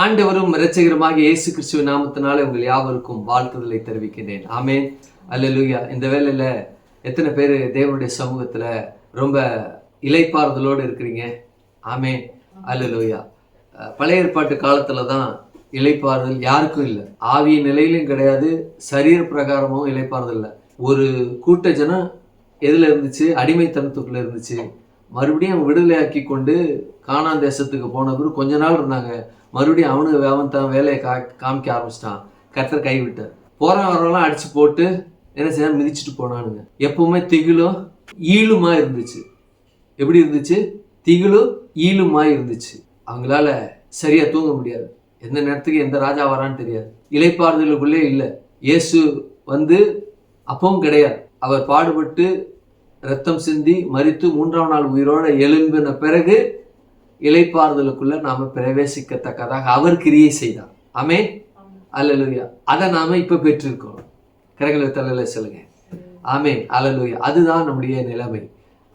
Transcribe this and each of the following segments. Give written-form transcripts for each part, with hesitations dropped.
ஆண்டவரும் இரட்சகருமாக இயேசு கிறிஸ்துவின் நாமத்தினாலே உங்கள் யாவருக்கும் வாழ்த்துதலை தெரிவிக்கின்றேன். ஆமென், அல்லேலூயா. இந்த வேளையில எத்தனை பேர் தேவனுடைய சமூகத்துல ரொம்ப இளைப்பாறுதலோடு இருக்கிறீங்க? ஆமென், அல்லேலூயா. பழைய ஏற்பாட்டு காலத்துல தான் இளைப்பாறுதல் யாருக்கும் இல்லை. ஆவிய நிலையிலும் கிடையாது, சரீர பிரகாரமும் இளைப்பாறுதல் இல்லை. ஒரு கூட்ட ஜனம் எதுல இருந்துச்சு? அடிமைத்தனத்துக்குள்ள இருந்துச்சு. மறுபடியும் விடுதலையாக்கி கொண்டு கானான் தேசத்துக்கு போன பிறகு கொஞ்ச நாள் இருந்தாங்க. மறுபடியும் அவன் தான் வேலையை காமிக்க ஆரம்பிச்சிட்டான். கர்த்தர் கைவிட்டார். வரவெல்லாம் அடிச்சு போட்டு என்ன செய்ய மிதிச்சுட்டு போனானுங்க. எப்பவுமே திகிலும் ஈழுமா இருந்துச்சு. எப்படி இருந்துச்சு? திகிலும் ஈழுமா இருந்துச்சு. அவங்களால சரியா தூங்க முடியாது. எந்த நேரத்துக்கு எந்த ராஜா வரான்னு தெரியாது. இளைப்பாறுதலுக்குள்ளே இல்லை. இயேசு அப்பவும் கிடையாது. அவர் பாடுபட்டு ரத்தம் சிந்தி மரித்து 3ஆம் நாள் உயிரோட எழும்பின பிறகு இளைப்பாறுதலுக்குள்ள நாம பிரவேசிக்கத்தக்கதாக அவர் கிரியை செய்தார். ஆமென், அல்லேலூயா. அதை நாம இப்ப பெற்றிருக்கோம். கரங்களை தள்ளல சொல்லுங்க. ஆமென், அல்லேலூயா. அதுதான் நம்முடைய நிலைமை.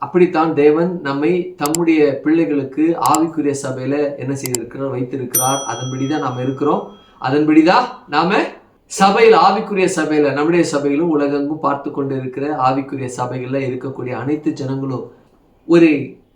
அப்படித்தான் தேவன் நம்மை தம்முடைய பிள்ளைகளுக்கு ஆவிக்குரிய சபையில என்ன செய்திருக்கிறார், வைத்திருக்கிறார். அதன்படிதான் நாம இருக்கிறோம். அதன்படிதான் நாம சபையில், ஆவிக்குரிய சபையில, நம்முடைய சபையிலும் உலகெங்கும் பார்த்து கொண்டு இருக்கிற ஆவிக்குரிய சபைகள்ல இருக்கக்கூடிய அனைத்து ஜனங்களும் ஒரு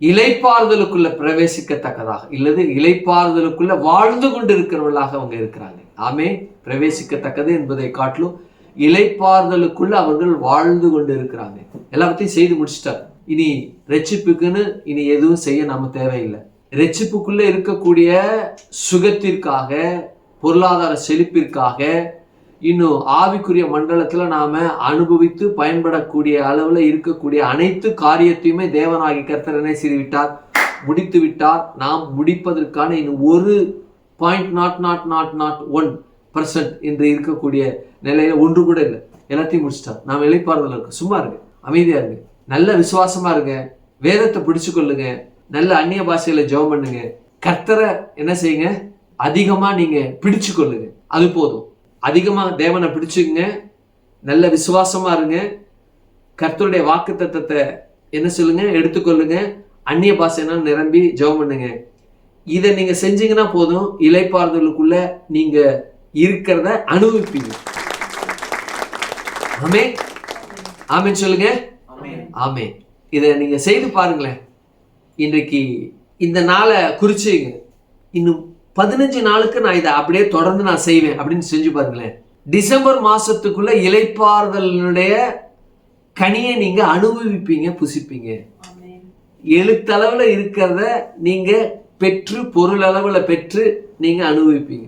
இளைப்பாறுதலுக்குள்ள பிரவேசிக்கத்தக்கதாக, இல்லது இளைப்பாறுதலுக்குள்ள வாழ்ந்து கொண்டு இருக்கிறவர்களாக அவங்க இருக்கிறாங்க. ஆமே, பிரவேசிக்கத்தக்கது என்பதை காட்டிலும் இளைப்பாறுதலுக்குள்ள அவர்கள் வாழ்ந்து கொண்டு இருக்கிறாங்க. எல்லாத்தையும் செய்து முடிச்சிட்டார். இனி ரட்சிப்புக்குன்னு இனி எதுவும் செய்ய நாம தேவையில்லை. ரட்சிப்புக்குள்ள இருக்கக்கூடிய சுகத்திற்காக, பொருளாதார செழிப்பிற்காக, இன்னும் ஆவிக்குரிய மண்டலத்துல நாம அனுபவித்து பயன்படக்கூடிய அளவுல இருக்கக்கூடிய அனைத்து காரியத்தையுமே தேவனாகி கர்த்தர் என்ன செய்து விட்டார், முடித்து விட்டார். நாம் முடிப்பதற்கான இன்னும் ஒரு 0.00001% என்று இருக்கக்கூடிய நிலையில ஒன்று கூட இல்லை. எல்லாத்தையும் முடிச்சிட்டார். நாம் இளைப்பாறுதல் இருக்கு. சும்மா இருக்கு, அமைதியா இருக்கு, நல்ல விசுவாசமா இருங்க, வேதத்தை பிடிச்சு கொள்ளுங்க, நல்ல அந்நிய பாஷையில ஜெபம் பண்ணுங்க, கர்த்தரை என்ன செய்யுங்க, அதிகமா நீங்க பிடிச்சு கொள்ளுங்க. அது போதும். அதிகமா தேவனை பிடிச்சுங்க, நல்ல விசுவாசமா இருங்க, கர்த்தருடைய வாக்கு தத்தத்தை என்ன சொல்லுங்க, எடுத்துக்கொள்ளுங்க, அந்நிய பாஷைனா நிரம்பி ஜெபம் பண்ணுங்க. இதை நீங்க செஞ்சீங்கன்னா போதும், இளைப்பாறுதலுக்குள்ள நீங்க இருக்கிறத அனுபவிப்பீங்க. ஆமே, ஆமேன்னு சொல்லுங்க. ஆமே. இதை நீங்க செய்து பாருங்களேன். இன்றைக்கு இந்த நாளை குறிச்சுங்க. இன்னும் 15 நாளுக்கு நான் இதை அப்படியே தொடர்ந்து நான் செய்வேன் அப்படின்னு செஞ்சு பாருங்களேன். டிசம்பர் மாசத்துக்குள்ள இளைப்பாறுதலுடைய கனியை நீங்க அனுபவிப்பீங்க, புசிப்பீங்க. எழுத்தளவுல இருக்கிறத நீங்க பெற்று, பொருள் அளவுல பெற்று நீங்க அனுபவிப்பீங்க.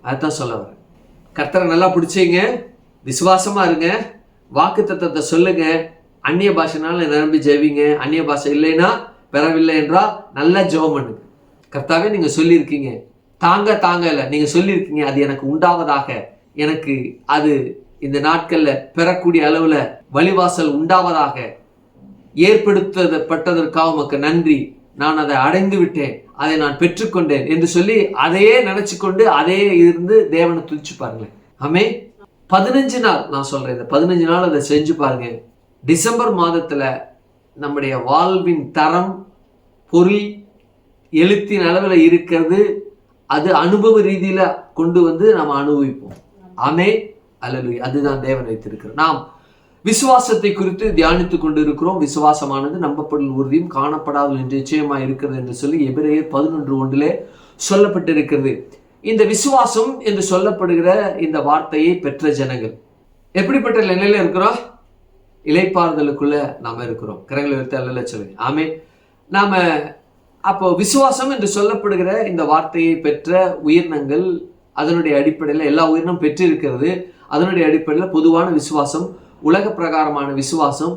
அதுதான் சொல்ல வரேன். கர்த்தரை நல்லா பிடிச்சிங்க, விசுவாசமா இருங்க, வாக்கு தத்தத்தை சொல்லுங்க, அந்நிய பாஷைனால நிரம்பி ஜெபிங்க. அந்நிய பாஷை இல்லைன்னா, பெறவில்லை என்றால் நல்லா ஜெபம் பண்ணுங்க. கர்த்தாவே, நீங்க சொல்லியிருக்கீங்க, தாங்க இல்லை, நீங்க சொல்லியிருக்கீங்க, அது எனக்கு உண்டாவதாக, எனக்கு அது இந்த நாட்கள்ல பெறக்கூடிய அளவுல வழிவாசல் உண்டாவதாக, ஏற்படுத்தப்பட்டதற்காக உமக்கு நன்றி, நான் அதை அடைந்து விட்டேன், அதை நான் பெற்றுக்கொண்டேன் என்று சொல்லி அதையே நினைச்சு கொண்டு அதே இருந்து தேவனை துதிச்சு பாருங்களேன். ஆமே, 15 நாள் நான் சொல்றேன், இந்த 15 நாள் அதை செஞ்சு பாருங்க. டிசம்பர் மாதத்துல நம்முடைய வாழ்வின் தரம், பொருள், எழுத்தின் அளவில் இருக்கிறது, அது அனுபவ ரீதியில கொண்டு நம்ம அனுபவிப்போம். ஆமே, அல்லேலூயா. அதுதான் தேவன் வைத்திருக்கிறார். நாம் விசுவாசத்தை குறித்து தியானித்துக் கொண்டு இருக்கிறோம். விசுவாசமானது நம்பப்படும் உறுதியும் காணப்படாமல் என்று நிச்சயமாக இருக்கிறது என்று சொல்லி எபிரேயர் 11:1 சொல்லப்பட்டிருக்கிறது. இந்த விசுவாசம் என்று சொல்லப்படுகிற இந்த வார்த்தையை பெற்ற ஜனங்கள் எப்படிப்பட்ட நிலையில இருக்கிறோம்? இளைப்பாறுதலுக்குள்ள நாம இருக்கிறோம். கரங்களை வைத்து அல்ல சொல்லுங்க. ஆமே. நாம அப்போ விசுவாசம் என்று சொல்லப்படுகிற இந்த வார்த்தையை பெற்ற உயிரினங்கள், அதனுடைய அடிப்படையில் எல்லா உயிரினம் பெற்றிருக்கிறது. அதனுடைய அடிப்படையில் பொதுவான விசுவாசம், உலக பிரகாரமான விசுவாசம்,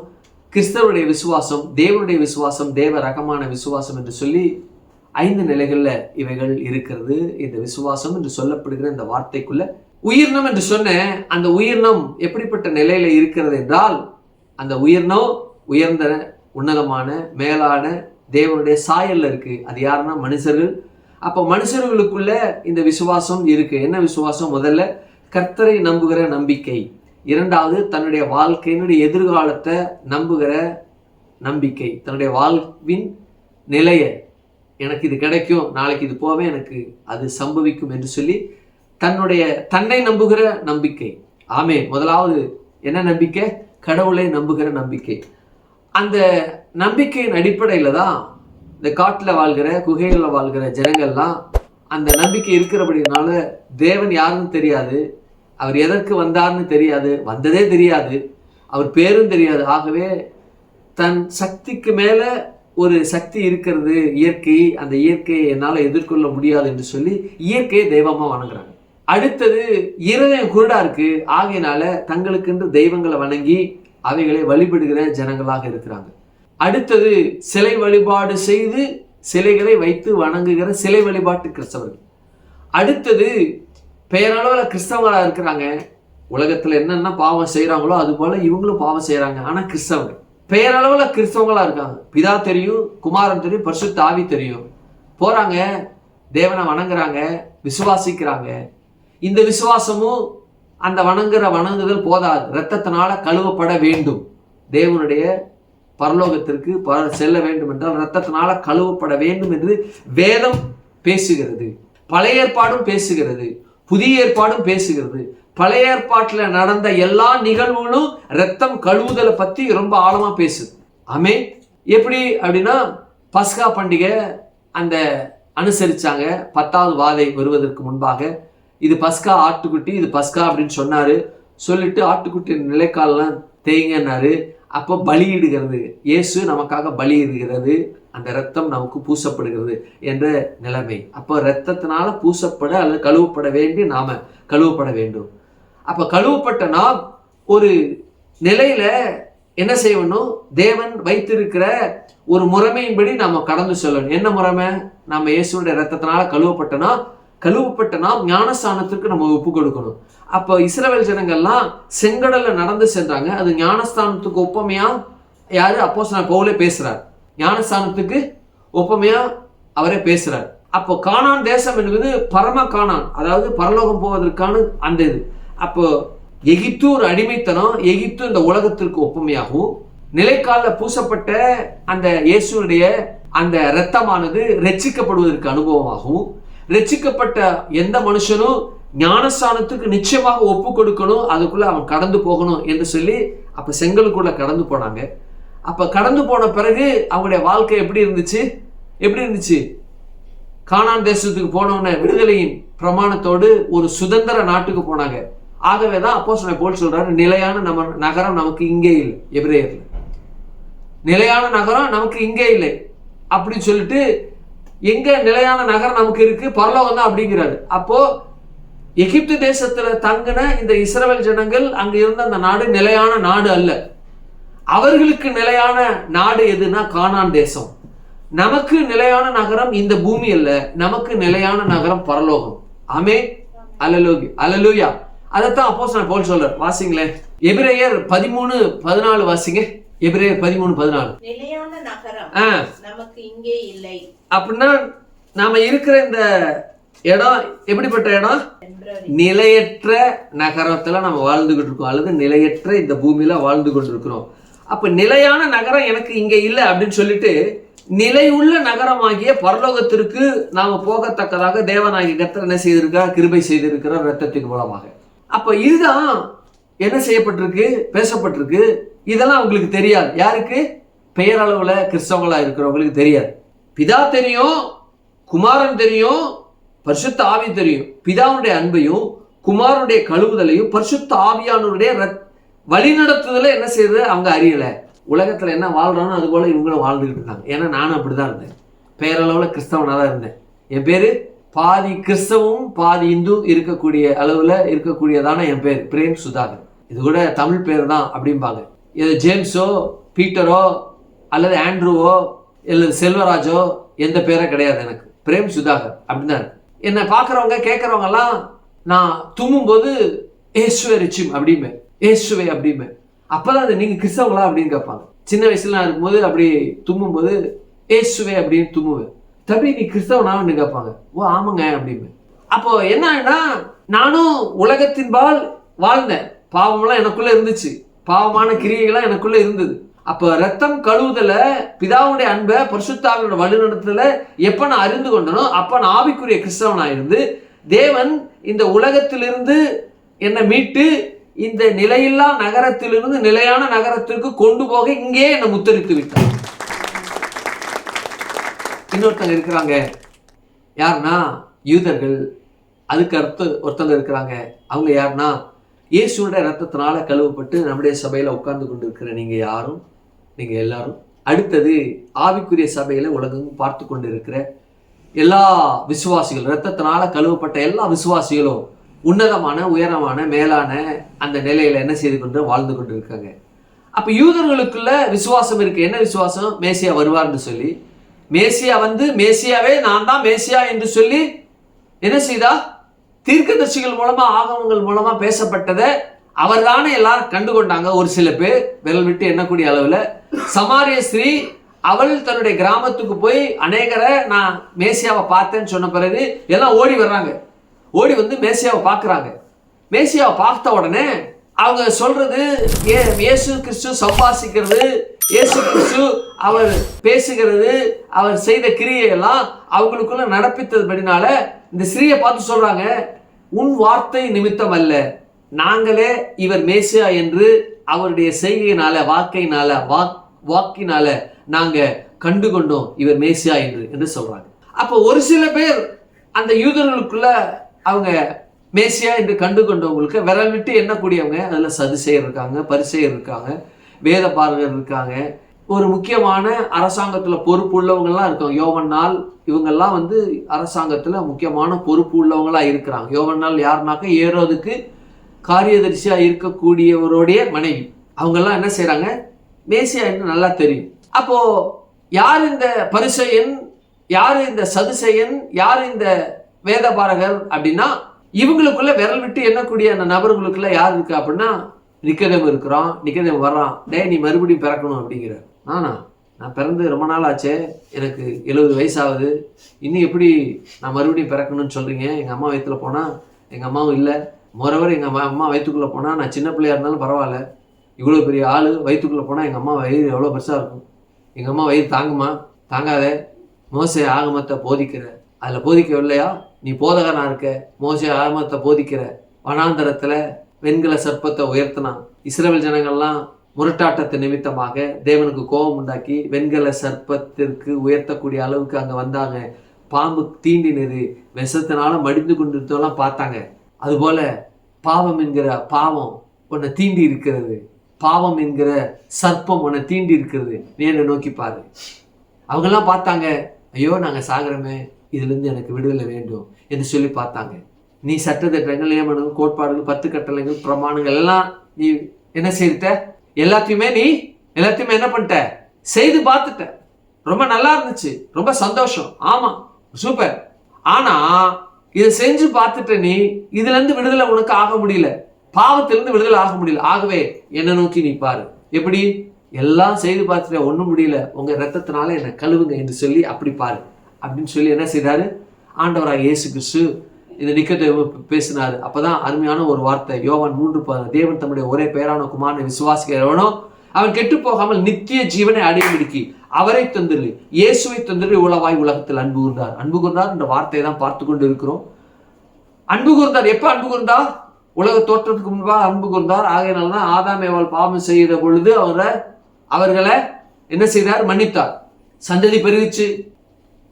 கிறிஸ்தவருடைய விசுவாசம், தேவனுடைய விசுவாசம், தேவ ரகமான விசுவாசம் என்று சொல்லி 5 நிலைகள்ல இவைகள் இருக்கிறது. இந்த விசுவாசம் என்று சொல்லப்படுகிற இந்த வார்த்தைக்குள்ள உயிரினம் என்று சொன்ன அந்த உயிரினம் எப்படிப்பட்ட நிலையில இருக்கிறது என்றால், அந்த உயிரினம் உயர்ந்த, உன்னதமான, மேலான தேவனுடைய சாயல்ல இருக்கு. அது யாருன்னா மனுஷர்கள். அப்ப மனுஷர்களுக்குள்ள இந்த விசுவாசம் இருக்கு. என்ன விசுவாசம்? முதல்ல கர்த்தரை நம்புகிற நம்பிக்கை. இரண்டாவது தன்னுடைய வாழ்க்கையினுடைய எதிர்காலத்தை நம்புகிற நம்பிக்கை, தன்னுடைய வாழ்வின் நிலையை எனக்கு இது கிடைக்கும், நாளைக்கு இது போவேன், எனக்கு அது சம்பவிக்கும் என்று சொல்லி தன்னை நம்புகிற நம்பிக்கை. ஆமே, முதலாவது என்ன நம்பிக்கை? கடவுளை நம்புகிற நம்பிக்கை. அந்த நம்பிக்கையின் அடிப்படையில தான் இந்த காட்டில் வாழ்கிற குகைகளில் வாழ்கிற ஜனங்கள்லாம் அந்த நம்பிக்கை இருக்கிறபடினால தேவன் யாருன்னு தெரியாது, அவர் எதற்கு வந்தார்னு தெரியாது, வந்ததே தெரியாது, அவர் பேரும் தெரியாது. ஆகவே தன் சக்திக்கு மேல ஒரு சக்தி இருக்கிறது, இயற்கை, அந்த இயற்கையை என்னால் எதிர்கொள்ள முடியாது என்று சொல்லி இயற்கையை தெய்வமா வணங்குறாங்க. அடுத்தது இருதயம் குருடா இருக்கு, ஆகையினால தங்களுக்கென்று தெய்வங்களை வணங்கி அவைகளை வழிபடுகிற ஜனங்களாக இருக்கிறாங்க. அடுத்தது சிலை வழிபாடு செய்து சிலைகளை வைத்து வணங்குகிற சிலை வழிபாட்டு கிறிஸ்தவர்கள். அடுத்தது பெயரளவில் கிறிஸ்தவங்களா இருக்கிறாங்க, உலகத்துல என்னென்ன பாவம் செய்யறாங்களோ அது போல இவங்களும் பாவம் செய்யறாங்க, ஆனா கிறிஸ்தவங்க பெயரளவுல கிறிஸ்தவங்களா இருக்காங்க. பிதா தெரியும், குமாரன் தெரியும், பரிசுத்த ஆவி தெரியும், போறாங்க, தேவனை வணங்குறாங்க, விசுவாசிக்கிறாங்க. இந்த விசுவாசமும் அந்த வணங்குதல் போதாது, இரத்தத்தினால கழுவப்பட வேண்டும். தேவனுடைய பரலோகத்திற்கு செல்ல வேண்டும் என்றால் இரத்தத்தினால கழுவப்பட வேண்டும் என்று வேதம் பேசுகிறது. பழைய ஏற்பாடும் பேசுகிறது, புதிய ஏற்பாடும் பேசுகிறது. பழைய ஏற்பாட்டில் நடந்த எல்லா நிகழ்வுகளும் ரத்தம் கழுவுதலை பத்தி ரொம்ப ஆழமா பேசுது. ஆமே, எப்படி அப்படின்னா பஸ்கா பண்டிகை அந்த அனுசரிச்சாங்க 10வது வாதை வருவதற்கு முன்பாக. இது பஸ்கா ஆட்டுக்குட்டி, இது பஸ்கா அப்படின்னு சொன்னாரு. சொல்லிட்டு ஆட்டுக்குட்டி நிலைக்காலெல்லாம் தேய்ங்கன்னாரு. அப்போ பலியிடுகிறது, இயேசு நமக்காக பலியிடுகிறது, அந்த ரத்தம் நமக்கு பூசப்படுகிறது என்ற நிலைமை. அப்போ ரத்தத்தினால பூசப்பட அல்லது கழுவப்பட வேண்டி நாம கழுவப்பட வேண்டும். அப்ப கழுவப்பட்ட நாம் ஒரு நிலையில என்ன செய்யணும்? தேவன் வைத்திருக்கிற ஒரு முறைமையின்படி நாம கடந்து செல்லணும். என்ன முறைமை? நம்ம இயேசுடைய ரத்தத்தினால கழுவப்பட்ட நாம் ஞானஸ்தானத்திற்கு நம்ம ஒப்பு கொடுக்கணும். அப்போ இஸ்ரவேல் ஜனங்கள்லாம் செங்கடல்ல நடந்து சென்றாங்க. அது ஞானஸ்தானத்துக்கு ஒப்பமையா யாரு? அப்போஸ்தலன் பவுலே பேசுறார். ஞானஸ்தானத்துக்கு ஒப்பமையா அவரே பேசுறார். அப்போ கானான் தேசம் என்பது பரம கானான், அதாவது பரலோகம் போவதற்கான அந்த இது. அப்போ எகிப்து ஒரு அடிமைத்தனம், எகிப்து இந்த உலகத்திற்கு ஒப்புமையாகவும், நிலைக்கால பூசப்பட்ட அந்த இயேசுடைய அந்த இரத்தமானது ரட்சிக்கப்படுவதற்கு அனுபவமாகவும், ரட்சிக்கப்பட்ட எந்த மனுஷனும் ஞானஸ்தானத்துக்கு நிச்சயமாக ஒப்பு கொடுக்கணும், அதுக்குள்ள அவன் கடந்து போகணும் என்று சொல்லி அப்ப செங்கலுக்குள்ள கடந்து போனாங்க. அப்ப கடந்து போன பிறகு அவங்களுடைய வாழ்க்கை எப்படி இருந்துச்சு? கானான் தேசத்துக்கு போனவன விடுதலையின் பிரமாணத்தோடு ஒரு சுதந்திர நாட்டுக்கு போனாங்க. ஆகவேதான் அப்போஸ்தலன் பவுல் சொல்றாரு, நிலையான நகரம் நமக்கு இங்கே இல்லை. எபிரேயர்ல நிலையான நகரம் நமக்கு இங்கே இல்லை அப்படின்னு சொல்லிட்டு, எங்க நிலையான நகரம் நமக்கு இருக்கு? பரலோகம் தான் அப்படிங்கிறாரு. அப்போ எகிப்து தேசத்துல தங்கின இந்த இஸ்ரவேல் ஜனங்கள் அங்க இருந்த அந்த நாடு நிலையான நாடு அல்ல. அவர்களுக்கு நிலையான நாடு எதுனா கானான் தேசம். நமக்கு நிலையான நகரம் இந்த பூமி அல்ல, நமக்கு நிலையான நகரம் பரலோகம். ஆமே, அல்லேலூயா. அதைத்தான் அப்போஸ்தலன் பவுல் சொல்றார். வாசிங்களேன், எபிரேயர் 13:14 வாசிங்க. எபிரேயர் 13:14. நிலையான நகரம் நமக்கு இங்கே இல்லை. அப்படின்னா நாம இருக்கிற இந்த இடம் எப்படிப்பட்ட இடம்? நிலையற்ற நகரத்துல நம்ம வாழ்ந்துகிட்டு இருக்கோம், அல்லது நிலையற்ற இந்த பூமியில வாழ்ந்து கொண்டிருக்கிறோம். அப்ப நிலையான நகரம் எனக்கு இங்க இல்லை அப்படின்னு சொல்லிட்டு, நிலையுள்ள நகரமாகிய பரலோகத்திற்கு நாம போகத்தக்கதாக தேவனாகிய கர்த்தர் என்ன செய்திருக்கிறார்? கிருபை செய்திருக்கிறார் இரத்தத்தின் மூலமாக. அப்ப இதுதான் என்ன செய்யப்பட்டிருக்கு, பேசப்பட்டிருக்கு. இதெல்லாம் உங்களுக்கு தெரியாது. யாருக்கு? பெயரளவுல கிறிஸ்தவங்களா இருக்கிறவங்களுக்கு தெரியாது. பிதா தெரியும், குமாரன் தெரியும், பரிசுத்த ஆவி தெரியும். பிதாவுடைய அன்பையும் குமாரனுடைய கழுவுதலையும் பரிசுத்த ஆவியானுடைய வழிநடத்துதல என்ன செய்யறது அவங்க அறியல. உலகத்துல என்ன வாழ்றானோ அது போல இவங்களும் வாழ்ந்துகிட்டு இருந்தாங்க. ஏன்னா நானும் அப்படிதான் இருந்தேன், பெயரளவுல கிறிஸ்தவனா தான் இருந்தேன். என் பேரு பாதி கிறிஸ்தவம் பாதி இந்து இருக்கக்கூடிய அளவுல இருக்கக்கூடியதான என் பேர் பிரேம் சுதாகர். இது கூட தமிழ் பேர் தான் அப்படிம்பாங்க. இது ஜேம்ஸோ பீட்டரோ அல்லது ஆண்ட்ரூவோ அல்லது செல்வராஜோ எந்த பேரோ கிடையாது. எனக்கு பிரேம் சுதாகர் அப்படிதான் இருக்கு. என்னை பார்க்குறவங்க கேட்குறவங்க எல்லாம் நான் தும்மும் போது ஏசுவே ரிச்சிம் அப்படிமே, ஏசுவே அப்படிமே. அப்பதான் அது நீங்க கிறிஸ்தவங்களா அப்படின்னு கேட்பாங்க. சின்ன வயசுல நான் இருக்கும்போது அப்படி தும்மும் போது ஏசுவே அப்படின்னு தும்முவேன். தம்பி நீ கிறிஸ்தவனான்னு கேட்பாங்க. ஓ ஆமாங்க அப்படின்னு. அப்போ என்னன்னா, நானும் உலகத்தின்பால் வாழ்ந்தேன். பாவமெல்லாம் எனக்குள்ள இருந்துச்சு, பாவமான கிரியைகள்லாம் எனக்குள்ள இருந்தது. அப்ப ரத்தம் கழுவுதல பிதாவுடைய அன்பை பரிசுத்தாவியோட வழிநடத்துல எப்ப நான் அறிந்து கொண்டனோ அப்ப நான் ஆவிக்குரிய கிறிஸ்தவனா இருந்து தேவன் இந்த உலகத்திலிருந்து என்னை மீட்டு இந்த நிலையில்லா நகரத்திலிருந்து நிலையான நகரத்திற்கு கொண்டு போக இங்கே என்னை முத்தரித்து விட்டார். இன்னொருத்தங்க இருக்கிறாங்க, யாருன்னா யூதர்கள். அதுக்கு அடுத்து ஒருத்தங்க இருக்கிறாங்க, அவங்க யாருன்னா இயேசுவோட ரத்தத்தினால கழுவப்பட்டு நம்முடைய சபையில உட்கார்ந்து கொண்டு இருக்கிற நீங்க யாரும், நீங்க எல்லாரும். அடுத்தது ஆவிக்குரிய சபையில உலகம் பார்த்து கொண்டு இருக்கிற எல்லா விசுவாசிகள், ரத்தத்தினால கழுவப்பட்ட எல்லா விசுவாசிகளும் உன்னதமான உயரமான மேலான அந்த நிலையில என்ன செய்து கொண்டு வாழ்ந்து கொண்டு இருக்காங்க. அப்ப யூதர்களுக்குள்ள விசுவாசம் இருக்கு. என்ன விசுவாசம்? மேசியா வருவார்னு சொல்லி, மேசியா வந்து மேசியாவே நான் தான் மேசியா என்று சொல்லி என்ன செய்தா, தீர்க்கதரிசிகள் மூலமா ஆகமங்கள் மூலமா பேசப்பட்டதை அவர் தானே எல்லாரும் கண்டுகொண்டாங்க. ஒரு சில பேர் விரல் விட்டு எண்ணக்கூடிய அளவுல. சமாரிய ஸ்திரீ அவள் தன்னுடைய கிராமத்துக்கு போய் அநேகரை நான் மேசியாவை பார்த்தேன்னு சொன்ன பிறகு எல்லாம் ஓடி வர்றாங்க. ஓடி வந்து மேசியாவை பார்க்குறாங்க. மேசியாவை பார்த்த உடனே அவங்க சொல்றது, இயேசு கிறிஸ்து சம்பாசிக்கிறது, இயேசு கிறிஸ்து அவர் பேசுகிறது, அவர் செய்த கிரியையெல்லாம் அவங்களுக்குள்ள நடப்பித்ததுபடினால இந்த ஸ்திரீயை பார்த்து சொல்றாங்க, உன் வார்த்தை நிமித்தம் அல்ல, நாங்களே இவர் மேசியா என்று அவருடைய செய்கையினால வாக்கினால நாங்க கண்டுகொண்டோம் இவர் மேசியா என்று சொல்றாங்க. அப்போ ஒரு சில பேர் அந்த யூதர்களுக்குள்ள அவங்க மேசியா என்று கண்டுகொண்டவங்களுக்கு விரல் விட்டு எண்ணக்கூடியவங்க, அதுல சதுசேயர் இருக்காங்க, பரிசேயர் இருக்காங்க, வேத பாரகர் இருக்காங்க, ஒரு முக்கியமான அரசாங்கத்துல பொறுப்பு உள்ளவங்கலாம் இருக்காங்க. யோவன்னாள் இவங்கெல்லாம் வந்து அரசாங்கத்துல முக்கியமான பொறுப்பு உள்ளவங்களா இருக்கிறாங்க. யோவன்னாள் யாருனாக்க ஏரோதுக்கு காரியதரிசியா இருக்கக்கூடியவருடைய மனைவி. அவங்கெல்லாம் என்ன செய்யறாங்க, மேசியா என்று நல்லா தெரியும். அப்போ யார் இந்த பரிசேயன், யாரு இந்த சதுசேயன், யாரு இந்த வேதபாரகர் அப்படின்னா, இவங்களுக்குள்ள விரல் விட்டு எண்ணக்கூடிய அந்த நபர்களுக்குள்ள யார் இருக்கா அப்படின்னா, நிக்கதேம் இருக்கிறான். நிக்கதேம் வர்றான், டே நீ மறுபடியும் பிறக்கணும் அப்படிங்கிற. நான் பிறந்து ரொம்ப நாள் ஆச்சே, எனக்கு 70 வயசாகுது, இன்னும் எப்படி நான் மறுபடியும் பிறக்கணும்னு சொல்றீங்க? எங்க அம்மா வயிற்றுல போனா எங்க அம்மாவும் இல்லை, மொரவர் எங்க அம்மா வயிற்றுக்குள்ள போனா நான் சின்ன பிள்ளையா இருந்தாலும் பரவாயில்ல, இவ்வளோ பெரிய ஆளு வயிற்றுக்குள்ள போனா எங்க அம்மா வயிறு எவ்வளோ பெருசா இருக்கும், எங்க அம்மா வயிறு தாங்குமா? தாங்காத. மோசே ஆகமத்தை போதிக்கிற, அதுல போதிக்கவில்லையா? நீ போதகனா இருக்க, மோசே ஆகமத்தை போதிக்கிற. வனாந்தரத்துல வெண்கல சர்ப்பத்தை உயர்த்தினான். இஸ்ரவேல் ஜனங்கள்லாம் முரட்டாட்டத்தை நிமித்தமாக தேவனுக்கு கோபம் உண்டாக்கி வெண்கல சர்ப்பத்திற்கு உயர்த்தக்கூடிய அளவுக்கு அங்க வந்தாங்க. பாம்பு தீண்டினது, விஷத்தினால மடிந்து கொண்டிருந்தெல்லாம் பார்த்தாங்க. அதுபோல பாவம் என்கிற பாவம் உன்னை தீண்டி இருக்கிறது, பாவம் என்கிற சர்ப்பம் உன்னை தீண்டி இருக்கிறது, நீ என்னை நோக்கி பாரு. அவங்கெல்லாம் பார்த்தாங்க, ஐயோ நாங்க சாகிறோமே, இதுல இருந்து எனக்கு விடுதலை வேண்டும் என்று சொல்லி பார்த்தாங்க. நீ சட்டத்திட்டங்கள், நியமனங்கள், கோட்பாடுகள், 10 கட்டளைகள், பிரமாணங்கள் எல்லாம் நீ என்ன செய்த, எல்லாத்தையுமே என்ன பண்ணிட்ட, செய்து பார்த்துட்ட. ரொம்ப நல்லா இருந்துச்சு, ரொம்ப சந்தோஷம், ஆமா சூப்பர். ஆனா இதை செஞ்சு பார்த்துட்ட, நீ இதுல இருந்து விடுதலை உனக்கு ஆக முடியல, பாவத்திலிருந்து விடுதலை ஆக முடியல. ஆகவே என்ன நோக்கி நீ பாரு. எப்படி? எல்லாம் செய்து பார்த்துட்ட, ஒண்ணும் முடியல, உங்க ரத்தத்தினால என்னை கழுவுங்க என்று சொல்லி அப்படி பாரு அப்படின்னு சொல்லி என்ன செய்தாரு, ஆண்டவராக இயேசு கிறிஸ்து இந்த நிக்கதேமு பேசினாரு. அப்பதான் அருமையான ஒரு வார்த்தை, யோவான் 3:10, தேவன் தம்முடைய ஒரே பேரான குமாரனை விசுவாசிக்கிறவனோ அவன் கெட்டு போகாமல் நித்திய ஜீவனை அடையும்படிக்கு அவரை தந்திரு, இயேசுவை தந்திரு உளவாய் உலகத்தில் அன்பு கூர்ந்தார். அன்பு கூர்ந்தார் என்ற வார்த்தையை தான் பார்த்து கொண்டு இருக்கிறோம். அன்பு கூர்ந்தார். எப்ப அன்பு கூர்ந்தார்? உலக தோற்றத்துக்கு முன்பாக அன்பு கூர்ந்தார். ஆகையினால்தான் ஆதாம் ஏவாள் பாவம் செய்த பொழுது அவர்களை என்ன செய்தார்? மன்னித்தார். சந்ததி பெருகிச்சு,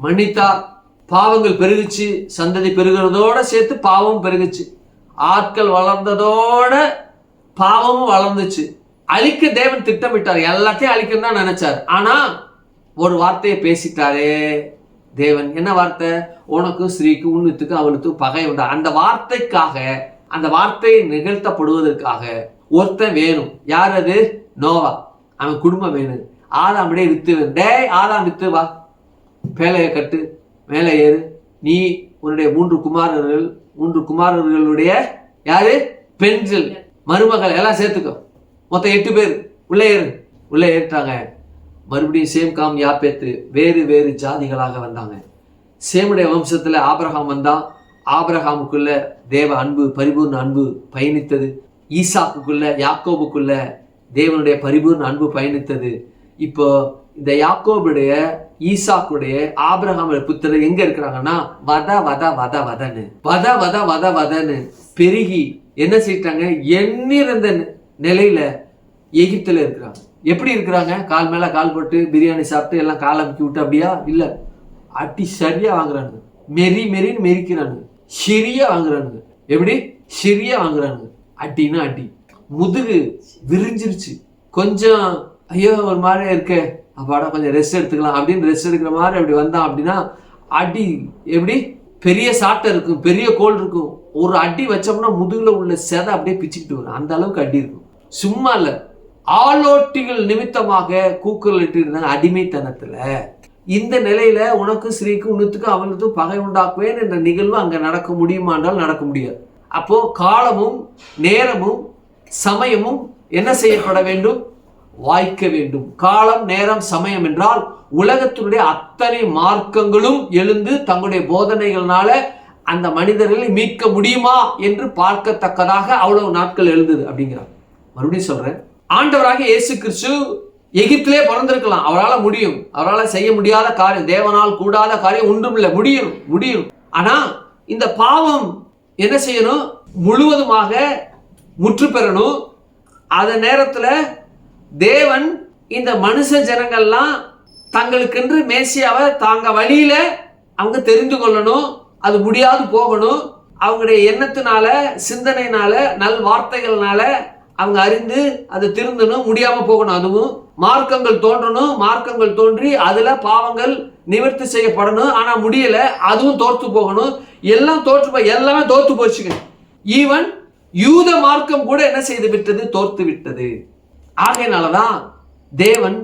மன்னித்தார். பாவங்கள் பெருகிச்சு, சந்ததி பெருகிறதோட சேர்த்து பாவமும் பெருகுச்சு. ஆட்கள் வளர்ந்ததோட பாவமும் வளர்ந்துச்சு. அழிக்க தேவன் திட்டமிட்டார், எல்லாத்தையும் அழிக்கணும் தான் நினைச்சார். ஆனா ஒரு வார்த்தையை பேசிட்டாரே தேவன். என்ன வார்த்தை? உனக்கும் ஸ்ரீக்கு உன்னுத்துக்கு அவனுக்கு பகை உண்டா. அந்த வார்த்தைக்காக, அந்த வார்த்தை நிகழ்த்தப்படுவதற்காக ஒருத்தன் வேணும். யார் அது? நோவா. அவன் குடும்பம் வேணும். ஆதாமுடைய வித்து, டே ஆதாம் வித்து வா, பேலையை கட்டு, மேலே ஏறு, நீ உன்னுடைய 3 குமாரர்களுடைய யாரு? பெண்கள், மருமகள் எல்லாம் சேர்த்துக்கோ, மொத்தம் 8 பேர் உள்ளே ஏறு. உள்ளே ஏறிட்டாங்க. மறுபடியும் சேம் காம் யாப்பேத்து வேறு வேறு ஜாதிகளாக வந்தாங்க. சேமுடைய வம்சத்துல ஆபிரகாம் வந்தான். ஆபிரகாமுக்குள்ள தேவ அன்பு, பரிபூர்ண அன்பு பயணித்தது. ஈசாக்குக்குள்ள, யாக்கோபுக்குள்ள தேவனுடைய பரிபூர்ண அன்பு பயணித்தது. இப்போ இந்த யாக்கோபுடைய, ஈசாக்குடைய, ஆபிரகாம் புத்திரர் எங்க இருக்கிறாங்கன்னா வதன்னு பெருகி என்ன செய்யிட்டாங்க, எண்ணிறந்த நிலையில எகிப்துல இருக்கிறாங்க. எப்படி இருக்கிறாங்க? கால் மேல கால் போட்டு பிரியாணி சாப்பிட்டு எல்லாம் கால் அமுக்கி விட்டு அப்படியா? இல்ல, அட்டி சரியா வாங்குறானுங்க, மெரின்னு மெரிக்கிறானுங்க, சரியா வாங்குறானுங்க. எப்படி சரியா வாங்குறானுங்க? அட்டின்னா அட்டி, முதுகு விரிஞ்சிருச்சு. கொஞ்சம் ஐயோ ஒரு மாதிரி இருக்க, அப்பாடா கொஞ்சம் ரெஸ்ட் எடுத்துக்கலாம் அப்படின்னு ரெஸ்ட் எடுக்கிற மாதிரி அப்படி வந்தான் அப்படின்னா அடி எப்படி பெரிய சாட்டை இருக்கும், பெரிய கோல் இருக்கும். ஒரு அடி வச்சோம்னா முதுகுல உள்ள செதை அப்படியே பிச்சுக்கிட்டு வரும், அந்த அளவுக்கு அடி இருக்கும். சும்மா இல்ல, ஆளோட்டிகள் நிமித்தமாக கூக்குரலிட்டு இருந்தாங்க அடிமைத்தனத்துல. இந்த நிலையில உனக்கு ஸ்ரீக்கும் உன்னுத்துக்கும் அவனுக்கும் பகை உண்டாக்குவேன் என்ற நிகழ்வு அங்க நடக்க முடியுமா என்றால் நடக்க முடியாது. அப்போ காலமும் நேரமும் சமயமும் என்ன செய்யப்பட வேண்டும்? வாய்க்க வேண்டும். காலம், நேரம், சமயம் என்றால் உலகத்தினுடைய அத்தனை மார்க்கங்களும் எழுந்து தங்களுடைய போதனைகள்னால அந்த மனிதர்களை மீட்க முடியுமா என்று பார்க்கத்தக்கதாக அவ்வளவு நாட்கள் எழுந்தது அப்படிங்கிறார். மறுபடியும் சொல்றேன், ஆண்டவராக இயேசு கிறிஸ்து எகிப்திலே பிறந்திருக்கலாம், அவரால் முடியும். அவரால் செய்ய முடியாத காரியம், தேவனால் கூடாத காரியம் ஒன்றும் இல்லை, முடியும். ஆனா இந்த பாவம் என்ன செய்யணும்? முழுவதுமாக முற்று பெறணும். அந்த நேரத்துல தேவன் இந்த மனுஷ ஜனங்கள்லாம் தங்களுக்கென்று மேசியாவை தாங்க வழியில அவங்க தெரிந்து கொள்ளணும். அது முடியாது போகணும். அவங்களுடைய எண்ணத்தினால, சிந்தனையினால, நல் வார்த்தைகள்னால அவங்க அறிந்து அது திருந்தணும், முடியாம போகணும். அதுவும் மார்க்கங்கள் தோன்றணும், மார்க்கங்கள் தோன்றி அதுல பாவங்கள் நிவர்த்தி செய்யப்படணும். ஆனா முடியல, அதுவும் தோற்று போகணும். எல்லாம் எல்லாமே தோற்று போச்சுங்க. ஈவன் யூத மார்க்கம் கூட என்ன செய்து விட்டது? தோற்று விட்டது. ஆகையினாலதான் தேவன்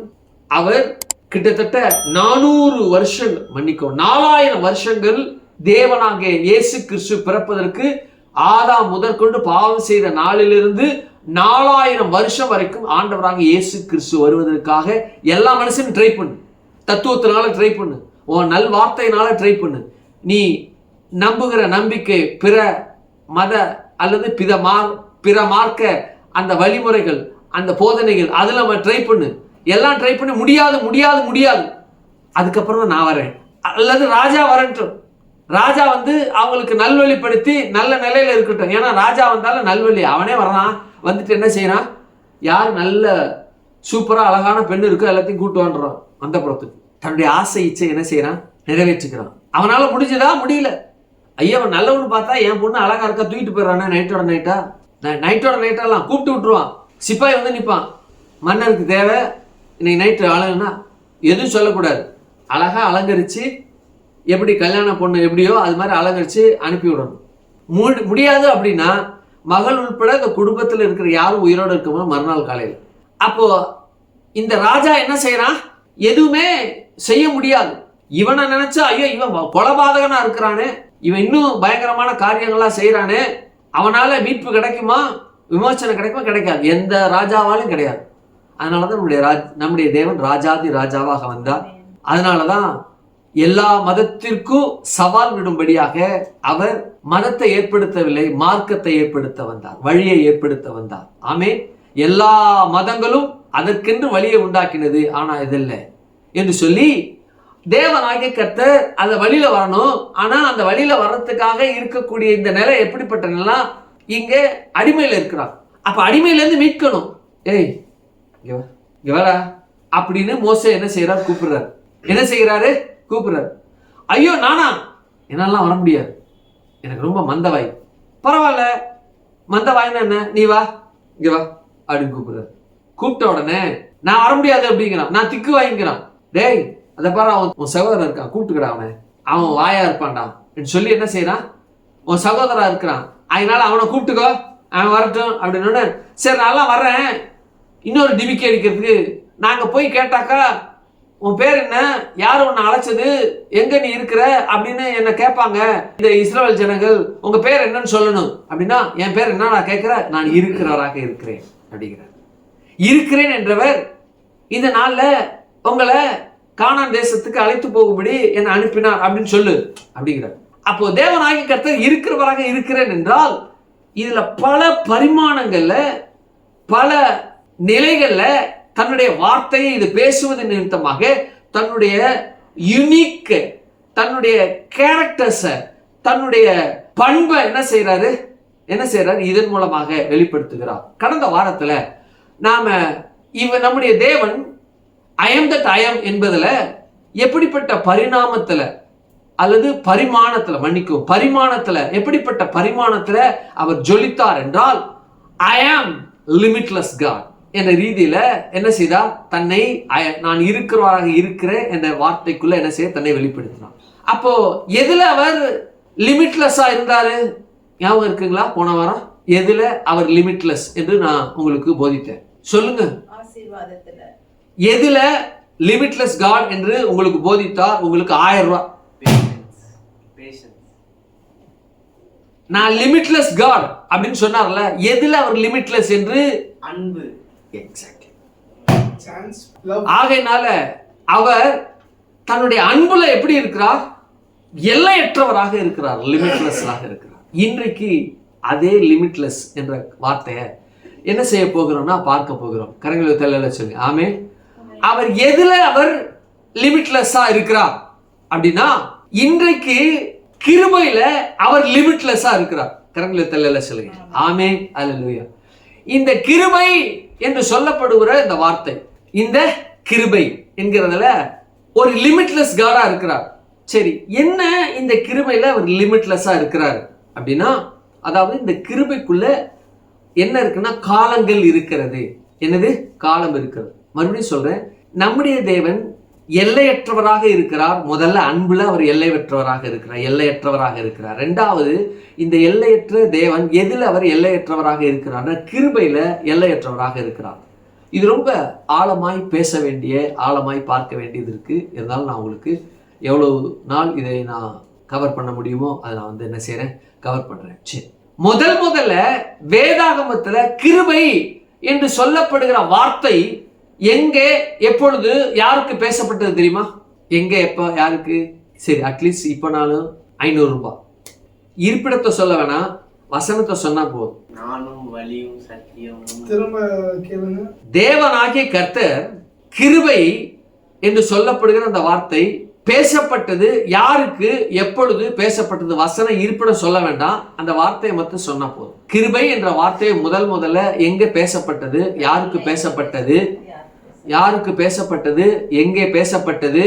அவர் கிட்டத்தட்ட 400 வருஷங்கள், மன்னிக்கும் 4000 வருஷங்கள் தேவனாக இயேசு கிறிஸ்து பிறப்பதற்கு ஆதாம் முதற்கொண்டு பாவம் செய்த நாளிலிருந்து 4000 வருஷம் வரைக்கும் ஆண்டவராக இயேசு கிறிஸ்து வருவதற்காக எல்லா மனுஷனும் ட்ரை பண்ணு. தத்துவத்தினால ட்ரை பண்ணு, உன் நல் வார்த்தையினால ட்ரை பண்ணு, நீ நம்புகிற நம்பிக்கை, பிற மத அல்லது பிற மார்க்க அந்த வழிமுறைகள், அந்த போதனைகள், அதுல நம்ம ட்ரை பண்ணு. எல்லாம் ட்ரை பண்ணி முடியாது. அதுக்கப்புறம் தான் நான் வரேன், அல்லது ராஜா வரட்டும். ராஜா வந்து அவங்களுக்கு நல்வழிப்படுத்தி நல்ல நிலையில இருக்கட்டும். ஏன்னா ராஜா வந்தாலும் நல்வழி, அவனே வரான். வந்துட்டு என்ன செய்யறான்? யார் நல்ல சூப்பரா அழகான பெண்ணு இருக்கோ எல்லாத்தையும் கூட்டு வந்துடுறான் அந்த புறத்துக்கு. தன்னுடைய ஆசை இச்சை என்ன செய்யறான்? நிறைவேற்றுக்கிறான். அவனால முடிஞ்சதா? முடியல. ஐயா அவன் நல்லவனு பார்த்தா என் பொண்ணு அழகா இருக்கா, தூக்கிட்டு போயிடறானே நைட்டோட நைட்டெல்லாம் கூப்பிட்டு விட்டுருவான். சிப்பாய் வந்து நிற்பான், மன்னருக்கு தேவை இன்னைக்கு நைட்டு அழகுன்னா எதுவும் சொல்லக்கூடாது, அழகா அலங்கரிச்சு எப்படி கல்யாண பொண்ணு எப்படியோ அது மாதிரி அலங்கரிச்சு அனுப்பி விடணும். முடியாது அப்படின்னா மகள் உட்பட இந்த குடும்பத்தில் இருக்கிற யாரும் உயிரோடு இருக்கணும் மறுநாள் காலையில். அப்போ இந்த ராஜா என்ன செய்யறான்? எதுவுமே செய்ய முடியாது. இவனை நினைச்சா ஐயோ இவன் கொலபாதகனா இருக்கிறானே, இவன் இன்னும் பயங்கரமான காரியங்கள்லாம் செய்யறானே, அவனால மீட்பு கிடைக்குமா, விமோசனம் கிடைக்குமா? கிடைக்காது. எந்த ராஜாவாலும் கிடையாது. அதனாலதான் நம்முடைய தேவன் ராஜாதி ராஜாவாக வந்தார். அதனாலதான் எல்லா மதத்திற்கும் சவால் விடும்படியாக அவர் மதத்தை ஏற்படுத்தவில்லை, மார்க்கத்தை ஏற்படுத்த வந்தார், வழியை ஏற்படுத்த வந்தார். ஆமே, எல்லா மதங்களும் அதற்கென்று வழியை உண்டாக்கினது, ஆனா இதில்லை என்று சொல்லி தேவனாகிய கர்த்தர் அந்த வழியில வரணும். ஆனா அந்த வழியில வர்றதுக்காக இருக்கக்கூடிய இந்த நிலை எப்படிப்பட்ட நிலை? இங்க அடிமையில இருக்கிறார். அப்ப அடிமையில இருந்து மீட்கணும். ஏய் இங்க வர அப்படின்னு மோசே என்ன செய்யறாரு? கூப்பிடுறாரு. என்ன செய்யறாரு? கூப்பிடுறாரு. ஐயோ நானா, என்னெல்லாம் வர முடியாது, எனக்கு ரொம்ப மந்தவாய். பரவாயில்ல, மந்தவாய்னா என்ன, நீ வா இங்க வா அப்படின்னு கூப்பிடுறாரு. கூப்பிட்ட உடனே நான் வர முடியாது அப்படிங்கிறான், நான் திக்கு வாங்கிக்கிறான். டேய் அதை பாரு, அவன் உன் சகோதரன் இருக்கான், கூப்பிட்டுக்கடா அவனை, அவன் வாயா இருப்பான்டா சொல்லி என்ன செய்யறான்? உன் சகோதரா இருக்கிறான், அதனால அவனை கூப்பிட்டுக்கோ, அவன் வரட்டும் அப்படின்னு. சரி நான் வர்றேன். இன்னொரு டிமிக்கி அடிக்கிறதுக்கு நாங்க போய் கேட்டாக்கா உன் பேர் என்ன, யாரு உன்னை அழைச்சது, எங்க நீ இருக்கிற அப்படின்னு என்ன கேட்பாங்க இந்த இஸ்ரவேல் ஜனங்கள். உங்க பேர் என்னன்னு சொல்லணும் அப்படின்னா என் பேர் என்ன நான் கேட்கிறேன், நான் இருக்கிறவராக இருக்கிறேன் அப்படிங்கிறார். இருக்கிறேன் என்றவர் இந்த நாள்ல உங்களை கானான் தேசத்துக்கு அழைத்து போகும்படி என்னை அனுப்பினார் அப்படின்னு சொல்லு அப்படிங்கிறார். அப்போ தேவனாகிய கர்த்தர் இருக்கிறவராக இருக்கிறேன் என்றால் இதுல பல பரிமாணங்கள்ல பல நிலைகள்ல தன்னுடைய வார்த்தையை இது பேசுவது நிமித்தமாக தன்னுடைய யுனிக், தன்னுடைய கேரக்டர்ஸை, தன்னுடைய பண்பை என்ன செய்யறாரு இதன் மூலமாக வெளிப்படுத்துகிறார். கடந்த வாரத்துல நாம நம்முடைய தேவன் I am that I am என்பதுல எப்படிப்பட்ட பரிணாமத்துல அல்லது பரிமாணத்துல எப்படிப்பட்ட பரிமாணத்துல அவர் ஜொலித்தார் என்றால் ஐ ஆம் லிமிட்லெஸ் காட் என்ற ரீதியில என்ன செய்தார், தன்னை நான் இருக்கிற என்ற வார்த்தைக்குள்ள என்ன செய்ய தன்னை வெளிப்படுத்தினார். அப்போ எதுல அவர் லிமிட்லெஸ்ஸா இருந்தாரு ஞாபகம் இருக்குங்களா? போன வாரம் எதுல அவர் லிமிட்லெஸ் என்று நான் உங்களுக்கு போதித்தேன். சொல்லுங்க, ஆசீர்வாதத்துல. எதுல லிமிட்லெஸ் காட் என்று உங்களுக்கு போதித்தார்? உங்களுக்கு 1000 ரூபாய். நான் லிமிட்லெஸ் காட் அப்படின்னு சொன்னார்ல, எதுல அவர் லிமிட்லெஸ் என்று? அன்பு. எக்ஸாக்ட்லி. ஆகையினால அவர் தன்னுடைய அன்புல எப்படி இருக்கிறார்? எல்லையற்றவராக இருக்கிறார், லிமிட்லெஸ்ஸாக இருக்கிறார். இன்றைக்கு அதே லிமிட்லெஸ் என்ற வார்த்தையை என்ன செய்ய போகிறோம்னா பார்க்க போகிறோம். கரங்களை தள்ளல சொல்லி ஆமே. அவர் எதுல அவர் லிமிட்லெஸ்ஸா இருக்கிறார் அப்படின்னா இன்றைக்கு கிருபையில அவர் லிமிட்லெஸ்ஸா இருக்கிறார். கரங்களை தள்ளல சொல்லுங்க ஆமே. அல்லேலூயா. இந்த கிருபை என்று சொல்லப்படுகிற இந்த வார்த்தை, இந்த கிருபை என்கிறதுல ஒரு லிமிட்லெஸ் காடா இருக்கிறார். சரி, என்ன இந்த கிருபையில அவர் லிமிட்லெஸ்ஸா இருக்கிறார் அப்படின்னா, அதாவது இந்த கிருபைக்குள்ள என்ன இருக்குன்னா காலங்கள் இருக்கிறது. என்னது? காலம் இருக்கிறது. மறுபடியும் சொல்றேன், நம்முடைய தேவன் எல்லையற்றவராக இருக்கிறார். முதல்ல அன்புல அவர் எல்லையற்றவராக இருக்கிறார். ரெண்டாவது, இந்த எல்லையற்ற தேவன் எதுல அவர் எல்லையற்றவராக இருக்கிறார்? கிருபையில எல்லையற்றவராக இருக்கிறார். இது ரொம்ப ஆழமாய் பேச வேண்டிய, ஆழமாய் பார்க்க வேண்டியது இருக்கு. இருந்தாலும் நான் உங்களுக்கு எவ்வளவு நாள் இதை நான் கவர் பண்ண முடியுமோ அதை நான் என்ன செய்யறேன், கவர் பண்றேன். சரி, முதல்ல வேதாகமத்துல கிருபை என்று சொல்லப்படுகிற வார்த்தை எங்கே, எப்பொழுது, யாருக்கு பேசப்பட்டது தெரியுமா? எங்க, எப்ப, யாருக்கு? சரி, அட்லீஸ்ட் இப்ப நானும் 500 ரூபாய். இருப்பிடத்தை சொல்ல வேணாம், வசனத்தை சொன்னா போதும். நானும் வழியும் சத்தியமும். திரும்ப கேளுங்க. தேவனாகிய கர்த்தர் கிருபை என்று சொல்லப்படுகிற அந்த வார்த்தை பேசப்பட்டது யாருக்கு, எப்பொழுது பேசப்பட்டது? வசனம் இருப்பிடம் சொல்ல வேண்டாம், அந்த வார்த்தையை மட்டும் சொன்னா போதும். கிருபை என்ற வார்த்தை முதல்ல எங்க பேசப்பட்டது, யாருக்கு பேசப்பட்டது, எங்கே பேசப்பட்டது?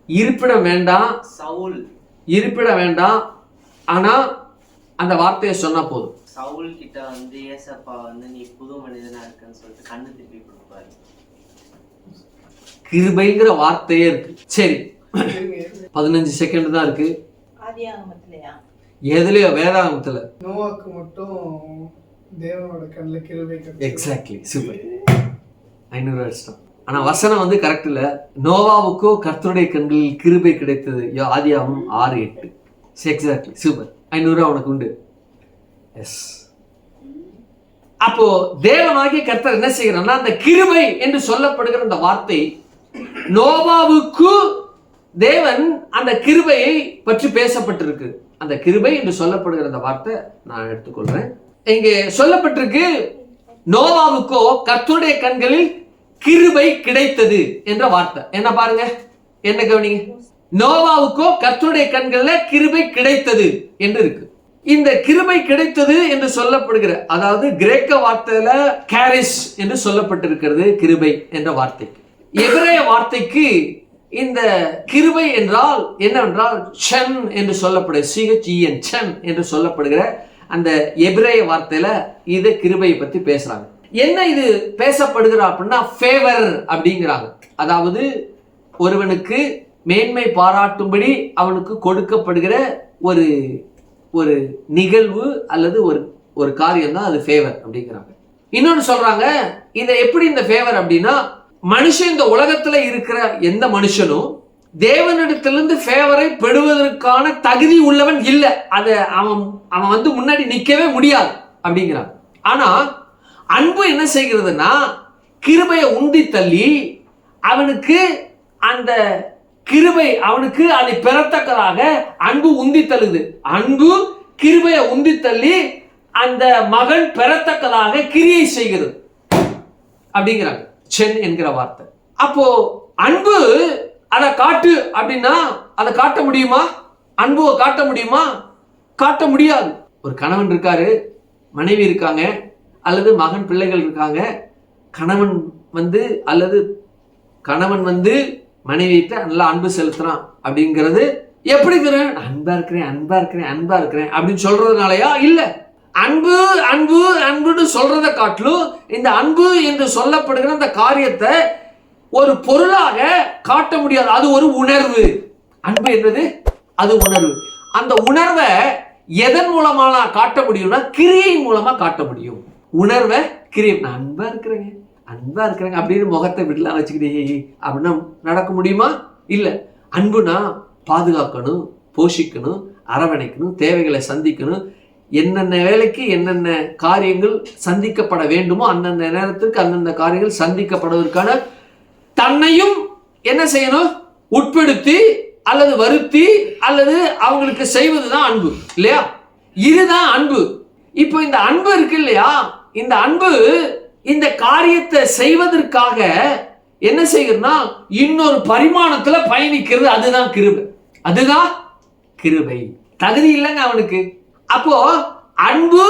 இருப்பிடம் வேண்டாம், சவுல். இருப்பிடம் வேண்டாம், ஆனா அந்த வார்த்தையை சொன்னா போதும். சவுல் கிட்ட ஏசப்பா நீ புது மனிதனா இருக்குன்னு சொல்லிட்டு கண்ணு திருப்பி கொடுப்பாரு. கிருபைங்கிற வார்த்தையே இருக்கு. சரி, 15 செகண்ட் தான் இருக்கு. ஆதியாகமத்திலயா? எதுலயோ? வேதாகமத்துல. நோவாக்கு மட்டும் தேவனோட கண்ணுல கிருபை கிடைச்சது. Exactly, super. 500 அடிச்சிட்டோம். ஆனா வசனம் கரெக்ட் இல்ல. நோவாவுக்கோ கர்த்தருடைய கண்களில் கிருபை கிடைத்தது. ஆதியாகமம் 6:8. Exactly, super. 500 உனக்கு உண்டு. எஸ். அப்போ தேவனாகிய கர்த்தர் என்ன செய்கிறார்னா, அந்த கிருபை என்று சொல்லப்படுகிற அந்த வார்த்தை நோவாவுக்கு தேவன் அந்த கிருபையை பற்றி பேசப்பட்டிருக்கு. அந்த கிருபை என்று சொல்லப்படுகிற அந்த வார்த்தை நான் எடுத்துக்கொள்றேன். இங்கே சொல்லப்பட்டிருக்கு, நோவாவுக்கோ கர்த்தருடைய கண்களில் கிருபை கிடைத்தது என்ற வார்த்தை. என்ன பாருங்க, என்ன கவனிங்க. நோவாவுக்கோ கர்த்தருடைய கண்கள்ல கிருபை கிடைத்தது என்று இருக்கு. இந்த கிருபை கிடைத்தது என்று சொல்லப்படுகிற, அதாவது கிரேக்க வார்த்தையில கேரிஸ் என்று சொல்லப்பட்டிருக்கிறது கிருபை என்ற வார்த்தைக்கு. எபிரேய வார்த்தைக்கு இந்த கிருபை என்றால் என்னவென்றால் சென் என்று சொல்லப்படுகிற, CHEN சென் என்று சொல்லப்படுகிற அந்த எபிரேய வார்த்தையில இது கிருபையை பத்தி பேசுறாங்க. என்ன இது பேசப்படுகிற அப்படின்னா ஃபேவர் அப்படிங்கிறாங்க. அதாவது ஒருவனுக்கு மேன்மை பாராட்டும்படி அவனுக்கு கொடுக்கப்படுகிற ஒரு ஒரு நிகழ்வு அல்லது ஒரு காரியம் தான் அது ஃபேவர் அப்படிங்கிறாங்க. இன்னொன்னு சொல்றாங்க, இதை எப்படி இந்த ஃபேவர் அப்படின்னா, மனுஷன் இந்த உலகத்துல இருக்கிற எந்த மனுஷனும் தேவனிடத்திலிருந்து ஃபேவரை பெறுவதற்கான தகுதி உள்ளவன் இல்லை. அதை அவன் முன்னாடி நிற்கவே முடியாது அப்படிங்கிறான். ஆனா அன்பு என்ன செய்கிறதுனா, கிருபையை உந்தி தள்ளி அவனுக்கு அந்த கிருபை, அவனுக்கு அதை பெறத்தக்கதாக அன்பு உந்தி தள்ளுது. அன்பு கிருபையை உந்தி தள்ளி அந்த மகன் பெறத்தக்கதாக கிரியை செய்கிறது. அப்படிங்கிறாங்க. சென் என்கிற வார்த்தை. அப்போ அன்பு அதை காட்டு அப்படின்னா அதை காட்ட முடியுமா? அன்புவை காட்ட முடியுமா? காட்ட முடியாது. ஒரு கணவன் இருக்காரு, மனைவி இருக்காங்க, அல்லது மகன் பிள்ளைகள் இருக்காங்க. கணவன் வந்து மனைவிட்ட நல்லா அன்பு செலுத்துறான் அப்படிங்கிறது எப்படி தெரியும்? அன்பா இருக்கிறேன் அப்படின்னு சொல்றதுனாலயா? இல்ல. அன்பு அன்பு அன்புன்னு சொல்றதை காட்டிலும் இந்த அன்பு என்று சொல்லப்படுகிற அந்த காரியத்தை ஒரு பொருளாக காட்ட முடியாது. அது ஒரு உணர்வு. அன்பு என்பது அது உணர்வு. அந்த உணர்வை எதன் மூலமா காட்ட முடியும்னா கிரியை மூலமா காட்ட முடியும். உணர்வை கிரியை. நான் அன்பா இருக்கிறேங்க அப்படின்னு முகத்தை விடலாம் வச்சுக்கிட்டே அப்படின்னா நடக்க முடியுமா? இல்ல. அன்புனா பாதுகாக்கணும், போஷிக்கணும், அரவணைக்கணும், தேவைகளை சந்திக்கணும். என்னென்ன வேலைக்கு என்னென்ன காரியங்கள் சந்திக்கப்பட வேண்டுமோ அந்தந்த நேரத்துக்கு அந்தந்த காரியங்கள் சந்திக்கப்படுவதற்கான தன்னையும் என்ன செய்யணும்? உட்படுத்தி அல்லது வருத்தி அல்லது அவங்களுக்கு செய்வதுதான் அன்பு இல்லையா? இதுதான் அன்பு. இப்போ இந்த அன்பு இருக்கு இல்லையா? இந்த அன்பு இந்த காரியத்தை செய்வதற்காக என்ன செய்கிறதுனா இன்னொரு பரிமாணத்துல பயணிக்கிறது. அதுதான் கிருபை. அதுதான் கிருபை. தகுதி இல்லைங்க அவனுக்கு. அப்போ அன்பு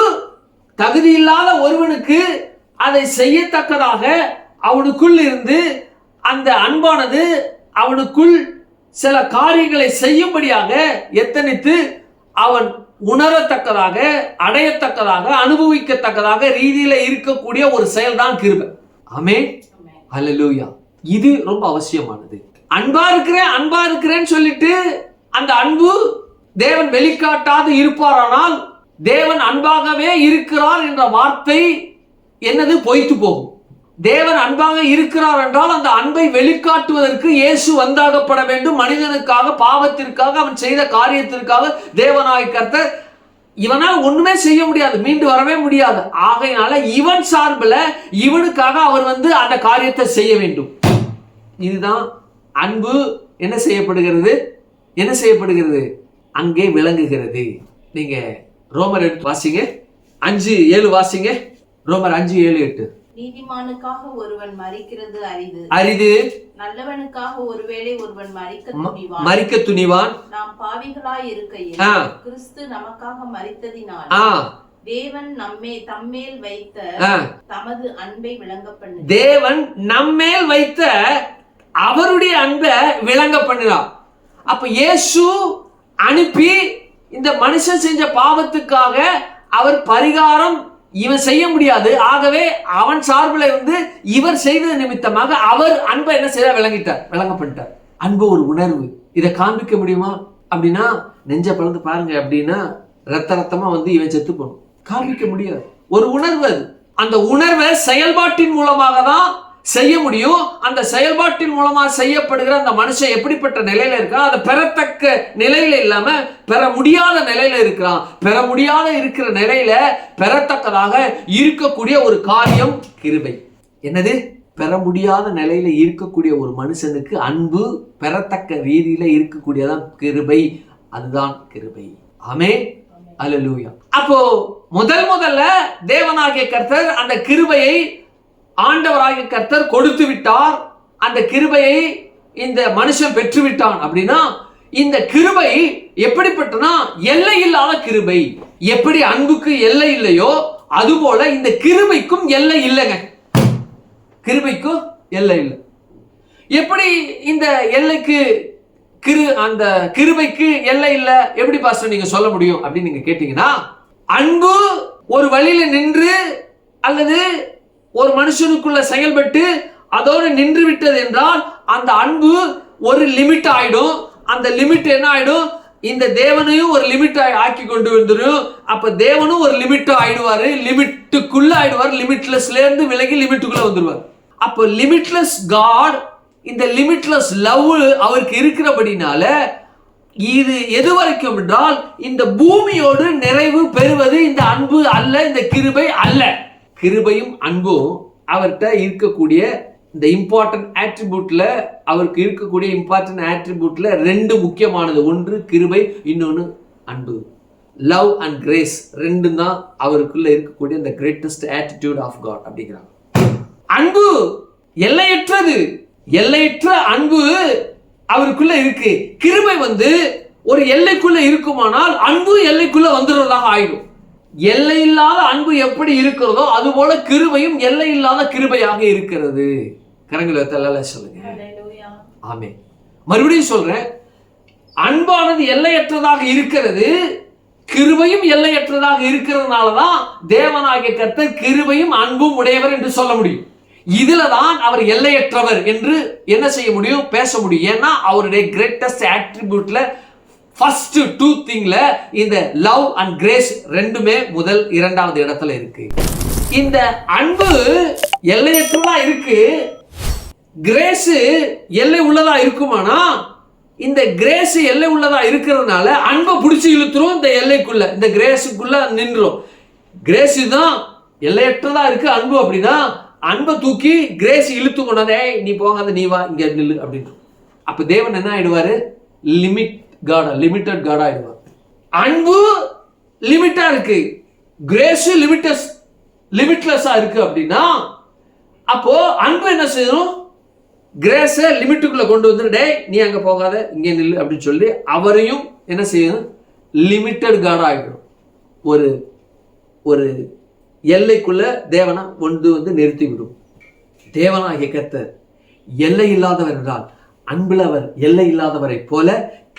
தகுதி இல்லாத ஒருவனுக்கு அதை செய்யத்தக்கதாக அவனுக்குள் இருந்து அந்த அன்பானது அவனுக்குள் சில காரியங்களை செய்யும்படியாக எத்தனித்து அவன் உணரத்தக்கதாக, அடையத்தக்கதாக, அனுபவிக்கத்தக்கதாக ரீதியில இருக்கக்கூடிய ஒரு செயல்தான் கிருபை. ஆமென். ஹல்லேலூயா. இது ரொம்ப அவசியமானது. அன்பா இருக்கிறேன்னு சொல்லிட்டு அந்த அன்பு தேவன் வெளிக்காட்டாது இருப்பாரானால் தேவன் அன்பாகவே இருக்கிறார் என்ற வார்த்தை என்னது? பொய்த்து போகும். தேவன் அன்பாக இருக்கிறார் என்றால் அந்த அன்பை வெளிக்காட்டுவதற்கு இயேசு வந்தாகப்பட வேண்டும். மனிதனுக்காக, பாவத்திற்காக, அவன் செய்த காரியத்திற்காக தேவனாய் கர்த்தர் இவனால் ஒண்ணுமே செய்ய முடியாது, மீண்டு வரவே முடியாது. ஆகையினால இவன் சார்பில் இவனுக்காக அவர் வந்து அந்த காரியத்தை செய்ய வேண்டும். இதுதான் அன்பு என்ன செய்யப்படுகிறது? அங்கே விளங்குகிறது. நீங்க ரோமர் எடுத்து வாசிங்க, 5:7 வாசிங்க. ரோமர் 5:7-8. நீதிமானுக்காக ஒருவன் மரிக்கிறது அரிது, நல்லவனுக்காக ஒருவேளை ஒருவன் மரிக்க துணிவான். நாம் பாவிகளாய் இருக்கையில் கிறிஸ்து நமக்காக மரித்ததினால் தேவன் தம்மேல் வைத்த தமது அன்பை விளங்க பண்ணுகிறார். தேவன் நம்மேல் வைத்த அவருடைய அன்பை விளங்க பண்ணுகிறார். அப்ப இயேசு அனுப்பி இந்த மனுஷன் செஞ்ச பாவத்துக்காக அவர் பரிகாரம் இவன் செய்ய முடியாது. ஆகவே அவன் சார்பில் இருந்து இவர் செய்தது நிமித்தமாக அவர் அன்பை என்ன செய்ய விளங்கப்பட்டார். அன்பு ஒரு உணர்வு. இதை காண்பிக்க முடியுமா அப்படின்னா நெஞ்ச பழந்து பாருங்க அப்படின்னா ரத்தமா வந்து இவன் செத்து போகணும். காண்பிக்க முடியாது. ஒரு உணர்வு. அது அந்த உணர்வை செயல்பாட்டின் மூலமாக தான் செய்ய முடியும். அந்த செயல்பாட்டின் மூலமா செய்யப்படுகிற அந்த மனுஷன் எப்படிப்பட்ட நிலையில இருக்கான்? அதை பெறத்தக்க நிலையில இல்லாம பெற முடியாத நிலையில இருக்கிறான். பெற முடியாத இருக்கிற நிலையில பெறத்தக்கதாக இருக்கக்கூடிய ஒரு காரியம் கிருபை. என்னது? பெற முடியாத நிலையில இருக்கக்கூடிய ஒரு மனுஷனுக்கு அன்பு பெறத்தக்க ரீதியில இருக்கக்கூடியதான் கிருபை. அதுதான் கிருபை. ஆமென். அல்லேலூயா. அப்போ முதல்ல தேவனாகிய கர்த்தர் அந்த கிருபையை ஆண்டவராகிய கர்த்தர் கொடுத்து விட்டார். அந்த கிருபையை இந்த மனுஷன் பெற்று விட்டான். அப்படின்னா இந்த கிருபை எப்படிப்பட்டனா எல்லை இல்லாத கிருபை. எப்படி அன்புக்கு எல்லை இல்லையோ அதுபோல இந்த கிருபைக்கும் எல்லை இல்லைங்க. கிருபைக்கும் எல்லை இல்லை. எப்படி இந்த எல்லைக்கு அந்த கிருபைக்கு எல்லை இல்லை எப்படி பாஸ்டர் நீங்க சொல்ல முடியும் அப்படின்னு நீங்க கேட்டீங்கன்னா, அன்பு ஒரு வழியில நின்று அல்லது ஒரு மனுஷனுக்குள்ள செயல்பட்டு அதோடு நின்று விட்டது என்றால் அந்த அன்பு ஒரு லிமிட் ஆயிடும். அந்த லிமிட் என்ன ஆயிடும்? இந்த தேவனையும் ஒரு லிமிட் ஆக்கி கொண்டு வந்துடும். அப்ப தேவனும் ஒரு லிமிட் ஆயிடுவாரு, லிமிட்டுக்குள்ள ஆயிடுவார். லிமிட்லெஸ்ல இருந்து விலகி லிமிட்டுக்குள்ள வந்துருவார். அப்போ லிமிட்லெஸ் காட், இந்த லிமிட்லெஸ் லவ் அவருக்கு இருக்கிறபடினால இது எது வரைக்கும் என்றால் இந்த பூமியோடு நிறைவு பெறுவது இந்த அன்பு அல்ல, இந்த கிருபை அல்ல. கிருபையும் அன்பும் அவர்கிட்ட இருக்கக்கூடிய இந்த இம்பார்ட்டன்ட் ஆட்ரிபியூட்ல, அவருக்கு இருக்கக்கூடிய இம்பார்ட்டன்ட் ஆட்ரிபியூட்ல ரெண்டு முக்கியமானது. ஒன்று கிருபை, இன்னொன்று அன்பு. லவ் அண்ட் கிரேஸ் ரெண்டும் தான் அவருக்குள்ள இருக்கக்கூடிய இந்த கிரேட்டஸ்ட் ஆட்டிடியூட் ஆஃப் காட் அப்படிங்கிறாங்க. அன்பு எல்லையற்றது. எல்லையற்ற அன்பு அவருக்குள்ள இருக்கு. கிருபை ஒரு எல்லைக்குள்ள இருக்குமானால் அன்பு எல்லைக்குள்ள வந்துடுறதாக ஆயிடும். எல்லை இல்லாத அன்பு எப்படி இருக்கிறதோ அது போல கிருபையும் எல்லை இல்லாத கிருபையாக இருக்கிறது. கரங்களை சொல்லுங்க. ஆமே. மறுபடியும் சொல்றேன், அன்பானது எல்லையற்றதாக இருக்கிறது, கிருபையும் எல்லையற்றதாக இருக்கிறதுனாலதான் தேவனாகிய கர்த்தர் கிருபையும் அன்பும் உடையவர் என்று சொல்ல முடியும். இதுலதான் அவர் எல்லையற்றவர் என்று என்ன செய்ய முடியும், பேச முடியும். ஏன்னா அவருடைய கிரேட்டஸ்ட் ஆட்ரிபியூட்ல ஃபர்ஸ்ட் 2 திங்ல இந்த லவ் அண்ட் கிரேஸ் ரெண்டுமே முதல் 2வது இடத்துல இருக்கு. இந்த அன்பு எல்லையற்றதா இருக்கு, கிரேஸ் எல்லை உள்ளதா இருக்குமானா இந்த கிரேஸ் எல்லை உள்ளதா இருக்கிறதுனால அன்பை பிடிச்சி இழுத்துரும். இந்த எல்லைக்குள்ள இந்த கிரேஸுக்குள்ள நின்றும். கிரேஸ் தான் எல்லையற்றதா இருக்கு அன்பு. அப்படின்னா அன்பை தூக்கி கிரேஸ் இழுத்து கொண்டதே, நீ போகாத, நீ வா இங்க நில்லு அப்படின்னு. அப்ப தேவன் என்ன ஆயிடுவாரு, லிமிட்டட் காட் ஆயிடுவார். அன்பு லிமிட்டா இருக்கு, கிரேஸ் லிமிட்லெஸ்ஸா இருக்கு. அப்படின்னா அப்போ அன்பு என்ன செய்யணும், கிரேஸ லிமிட்டுக்குள்ள கொண்டு வந்து, டே நீ அங்க போகாத இங்கே நில்லு அப்படின்னு சொல்லி அவரையும் என்ன செய்யணும், லிமிட்டட் காட் ஆகிடும். ஒரு எல்லைக்குள்ள தேவனை கொண்டு நிறுத்திவிடும். தேவனாகிய கர்த்தர் எல்லை இல்லாதவர் என்றால் அன்பில் அவர் எல்லை இல்லாதவரை போல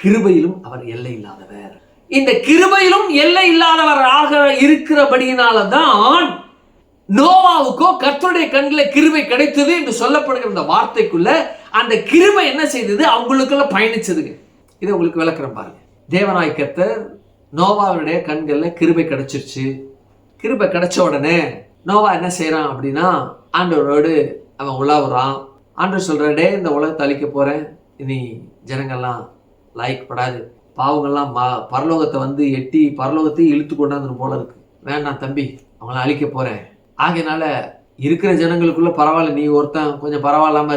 கிருபையிலும் அவர் எல்லை இல்லாதவர். இந்த கிருபையிலும் எல்லை இல்லாதவராக இருக்கிறபடியினால்தான் நோவாவுக்கோ கர்த்தருடைய கண்ணில் கிருபை கிடைத்தது என்று சொல்லப்படுகிற இந்த வார்த்தைக்குள்ள அந்த கிருபை என்ன செய்தது, அவங்களுக்குள்ள பயணிச்சதுங்க. இதை உங்களுக்கு விளக்குறேன் பாருங்க. தேவனாய் கர்த்தர் நோவாவுடைய கண்கள்ல கிருபை கிடைச்சிருச்சு. கிருபை கிடைச்ச உடனே நோவா என்ன செய்யறான் அப்படின்னா, ஆண்டவரோடு அவன் உலாவுறான். ஆண்டவர் சொல்ற, டே இந்த உலகத்தை அழிக்க போறேன், இனி ஜனங்கள்லாம் லாய்க்கப்படாது, பாவங்கள்லாம் பரலோகத்தை எட்டி பரலோகத்தையும் இழுத்து கொண்டாந்து போல இருக்கு, வேண்டாம் தம்பி, அவங்கள அழிக்க போறேன். ஆகையினால இருக்கிற ஜனங்களுக்குள்ள பரவாயில்ல, நீ ஒருத்தன் கொஞ்சம் பரவாயில்லாம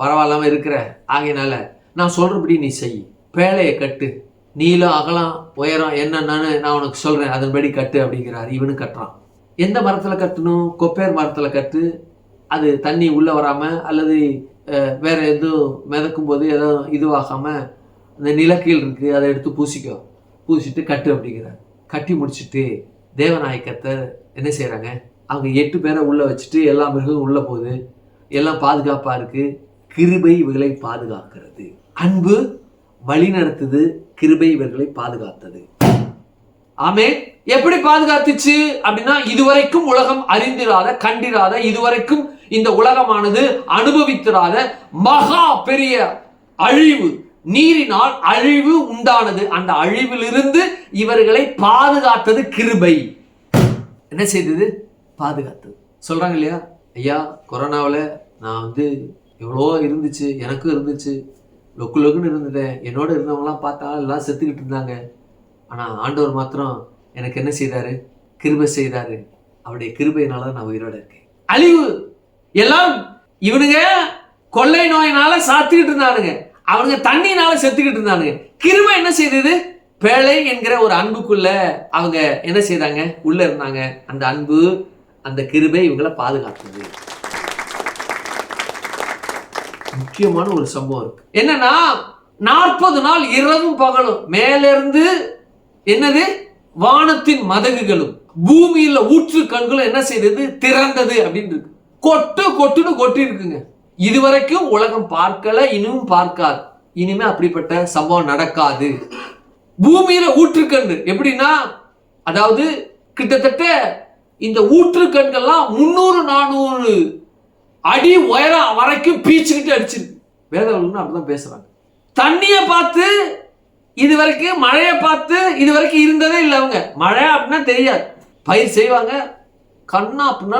பரவாயில்லாம இருக்கிற, ஆகையினால நான் சொல்றபடி நீ செய், பேழையை கட்டு, நீளம் அகலம் உயரம் என்னன்னு நான் உனக்கு சொல்றேன், அதன்படி கட்டு அப்படிங்கிறார். இவனு கட்டுறான். எந்த மரத்துல கட்டணும், கொப்பேர் மரத்துல கட்டு, அது தண்ணி உள்ள வராம அல்லது வேற எதுவும் மிதக்கும் போது ஏதோ இதுவாகாம அந்த நிலக்கீழ் இருக்கு, அதை எடுத்து பூசிட்டு கட்டு அப்படிங்கிறார். கட்டி முடிச்சுட்டு தேவனாய கர்த்தர் என்ன செய்யறாங்க, அவங்க 8 பேரை உள்ள வச்சுட்டு எல்லா மிருகம் உள்ள போகுது, எல்லாம் பாதுகாப்பா இருக்கு. கிருபை இவர்களை பாதுகாக்கிறது, அன்பு வழி நடத்துது, கிருபை இவர்களை பாதுகாத்தது. ஆமே. எப்படி பாதுகாத்துச்சு அப்படின்னா, இதுவரைக்கும் உலகம் அறிந்திராத கண்டிராத, இதுவரைக்கும் இந்த உலகமானது அனுபவித்திராத மகா பெரிய அழிவு, நீரினால் அழிவு உண்டானது. அந்த அழிவிலிருந்து இவர்களை பாதுகாத்தது கிருபை. என்ன செய்தது, பாதுகாத்தது. சொல்றாங்க இல்லையா, ஐயா கொரோனாவில் நான் எவ்வளோ இருந்துச்சு, எனக்கும் இருந்துச்சு, லொக்குன்னு இருந்தேன், என்னோட இருந்தவங்களாம் பார்த்தா எல்லாம் செத்துக்கிட்டு இருந்தாங்க, ஆனால் ஆண்டவர் மாத்திரம் எனக்கு என்ன செய்தாரு, கிருபை செய்தாரு. அவருடைய கிருபையினால தான் நான் உயிரோட இருக்கேன். அழிவு எல்லாம் இவனுங்க கொள்ளை நோயினால சாத்திக்கிட்டு இருந்தானுங்க, அவனுங்க தண்ணினால செத்துக்கிட்டு இருந்தானுங்க. கிருபை என்ன செய்தது, பேழை என்கிற ஒரு அன்புக்குள்ள அவங்க என்ன செய்தாங்க, உள்ள இருந்தாங்க. அந்த அன்பு, அந்த கிருபை இவங்களை பாதுகாத்தது. முக்கியமான ஒரு சம்பவம் இருக்கு. என்னன்னா, 40 நாள் இரவும் பகலும் மேலிருந்து என்னது, வானத்தின் மதகுகளும் பூமியில ஊற்று கண்களும் என்ன செய்தது, திறந்தது அப்படின்னு இருக்கு. கொட்டுன்னு கொட்டி இருக்குங்க. இதுவரைக்கும் உலகம் பார்க்கல, இன்னும் பார்க்காது, இனிமே அப்படிப்பட்ட சம்பவம் நடக்காது. பூமியில ஊற்றுக்கண் எப்படின்னா, அதாவது கிட்டத்தட்ட இந்த ஊற்றுக்கண்கள்லாம் 300-400 அடி உயரம் வரைக்கும் பீச்சுக்கிட்டு அடிச்சிருக்கு. வேதவர்கள் அப்படிதான் பேசுறாங்க. தண்ணிய பார்த்து இதுவரைக்கும், மழையை பார்த்து இதுவரைக்கும் இருந்ததே இல்லை. அவங்க மழை அப்படின்னா தெரியாது, பயிர் செய்வாங்க, கண்ணா அப்படின்னா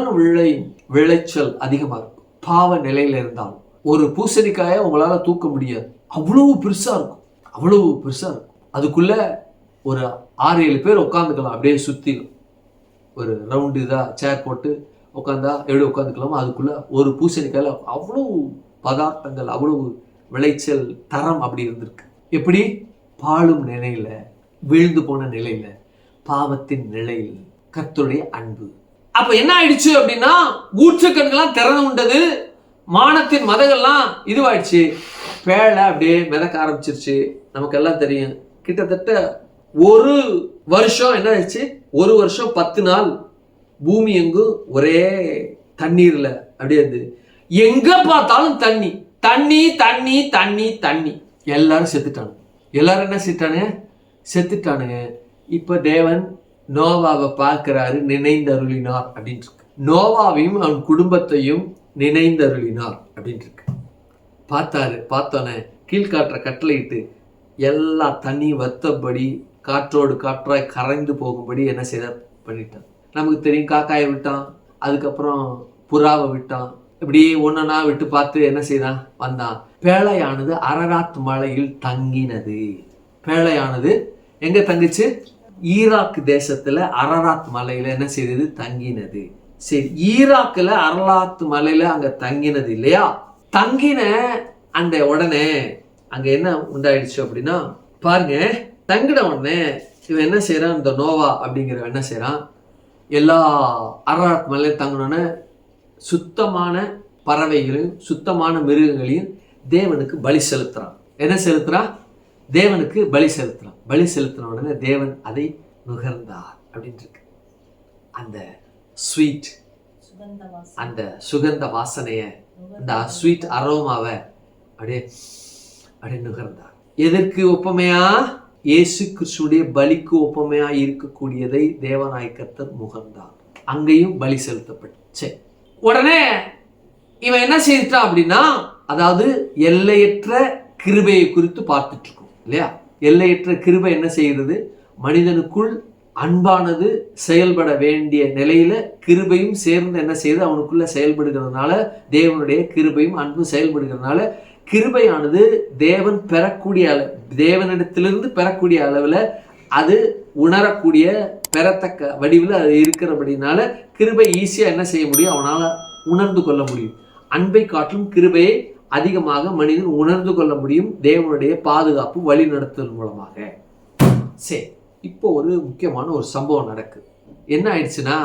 விளைச்சல் அதிகமா இருக்கும். பாவ நிலையில இருந்தாலும் ஒரு பூசணிக்காயை உங்களால தூக்க முடியாது, அவ்வளவு பெருசா இருக்கும். அதுக்குள்ள ஒரு 6-7 பேர் உட்காந்துக்கலாம், அப்படியே சுத்திலும் ஒரு ரவுண்டு இதா சேர் போட்டு உட்காந்தா எப்படி உட்காந்துக்கலாமோ, அதுக்குள்ள ஒரு பூசணிக்காயில அவ்வளவு பதார்த்தங்கள், அவ்வளவு விளைச்சல் தரம் அப்படி இருந்திருக்கு. எப்படி, பாழும் நிலையில, விழுந்து போன நிலையில, பாவத்தின் நிலையில் கர்த்தருடைய அன்பு அப்ப என்ன ஆயிடுச்சு அப்படின்னா ஊற்றுக்கண்கள்லாம் திறந்து விட்டது, மானத்தின் மதங்கள்லாம் இதுவாயிடுச்சு, பேழை அப்படியே மிதக்க ஆரம்பிச்சிருச்சு. நமக்கு எல்லாம் தெரியும், கிட்டத்தட்ட ஒரு வருஷம் என்ன ஆயிடுச்சு, ஒரு வருஷம் 10 நாள் பூமி எங்கும் ஒரே தண்ணீர்ல அப்படியே இருந்து, எங்க பார்த்தாலும் தண்ணி தண்ணி தண்ணி தண்ணி தண்ணி. எல்லாரும் செத்துட்டானுங்க. எல்லாரும் என்ன செத்துட்டானுங்க. இப்ப தேவன் நோவாவை பார்க்கிறாரு, நினைந்தருளினார் அப்படின்னு இருக்கு. நோவாவையும் அவன் குடும்பத்தையும் நினைந்தருளினார் அப்படின்னு இருக்கு. பார்த்தோன்னே கீழ்காற்ற கட்டளையிட்டு எல்லா தண்ணியும் வத்தபடி காற்றோடு காற்றாய் கரைந்து போகும்படி என்ன பண்ணிட்டான். நமக்கு தெரியும், காக்காயை விட்டான், அதுக்கப்புறம் புறாவை விட்டான், இப்படி ஒன்னா விட்டு பார்த்து என்ன செய்தான், வந்தான். பேழையானது அரராத் மலையில் தங்கினது. பேழையானது எங்க தங்குச்சு? ஈராக் தேசத்துல அரராத் மலையில என்ன செய்தது? தங்கினது. சரி, ஈராக்ல அரராத் மலையில அங்க தங்கினது இல்லையா? தங்கின அந்த உடனே அங்க என்ன உண்டாயிடுச்சு அப்படின்னா, பாருங்க, தங்கின உடனே இவன் என்ன செய்யறான், இந்த நோவா அப்படிங்கிறவன் என்ன செய்யறான், எல்லா அரராத் மலையில தங்கினோன்னு சுத்தமான பறவைகளையும் சுத்தமான மிருகங்களையும் தேவனுக்கு பலி செலுத்துறான். என்ன செலுத்துறான்? தேவனுக்கு பலி செலுத்துறான். பலி செலுத்தின உடனே தேவன் அதை நுகர்ந்தார் அப்படின்னு இருக்கு. அந்த ஸ்வீட், அந்த சுகந்த வாசனைய, அந்த ஸ்வீட் அரோமாவை அப்படியே நுகர்ந்தார். எதற்கு ஒப்பமையா? இயேசு கிறிஸ்துடைய பலிக்கு ஒப்பமையா இருக்கக்கூடியதை தேவனாய் கர்த்தர் முகர்ந்தார். அங்கேயும் பலி செலுத்தப்பட்டுச்சு. உடனே இவன் என்ன செய்தான் அப்படின்னா, அதாவது எல்லையற்ற கிருபையை குறித்து பார்த்துட்டு இருக்கோம் இல்லையா? எல்லையற்ற கிருபை என்ன செய்கிறது? மனிதனுக்குள் அன்பானது செயல்பட வேண்டிய நிலையில கிருபையும் சேர்ந்து என்ன செய்யுது? அவனுக்குள்ள செயல்படுகிறதுனால, தேவனுடைய கிருபையும் அன்பும் செயல்படுகிறதுனால, கிருபையானது தேவன் பெறக்கூடிய தேவனிடத்திலிருந்து பெறக்கூடிய அளவுல அது உணரக்கூடிய பெறத்தக்க வடிவில் அது இருக்கிறபடினால கிருபை ஈஸியா என்ன செய்ய முடியும்? அவனால உணர்ந்து கொள்ள முடியும். அன்பை காட்டிலும் கிருபையை அதிகமாக மனிதன் உணர்ந்து கொள்ள முடியும், தேவனுடைய பாதுகாப்பு வழி நடத்துதல் மூலமாக. சரி, இப்போ ஒரு முக்கியமான ஒரு சம்பவம் நடக்குது. என்ன ஆயிடுச்சுன்னா,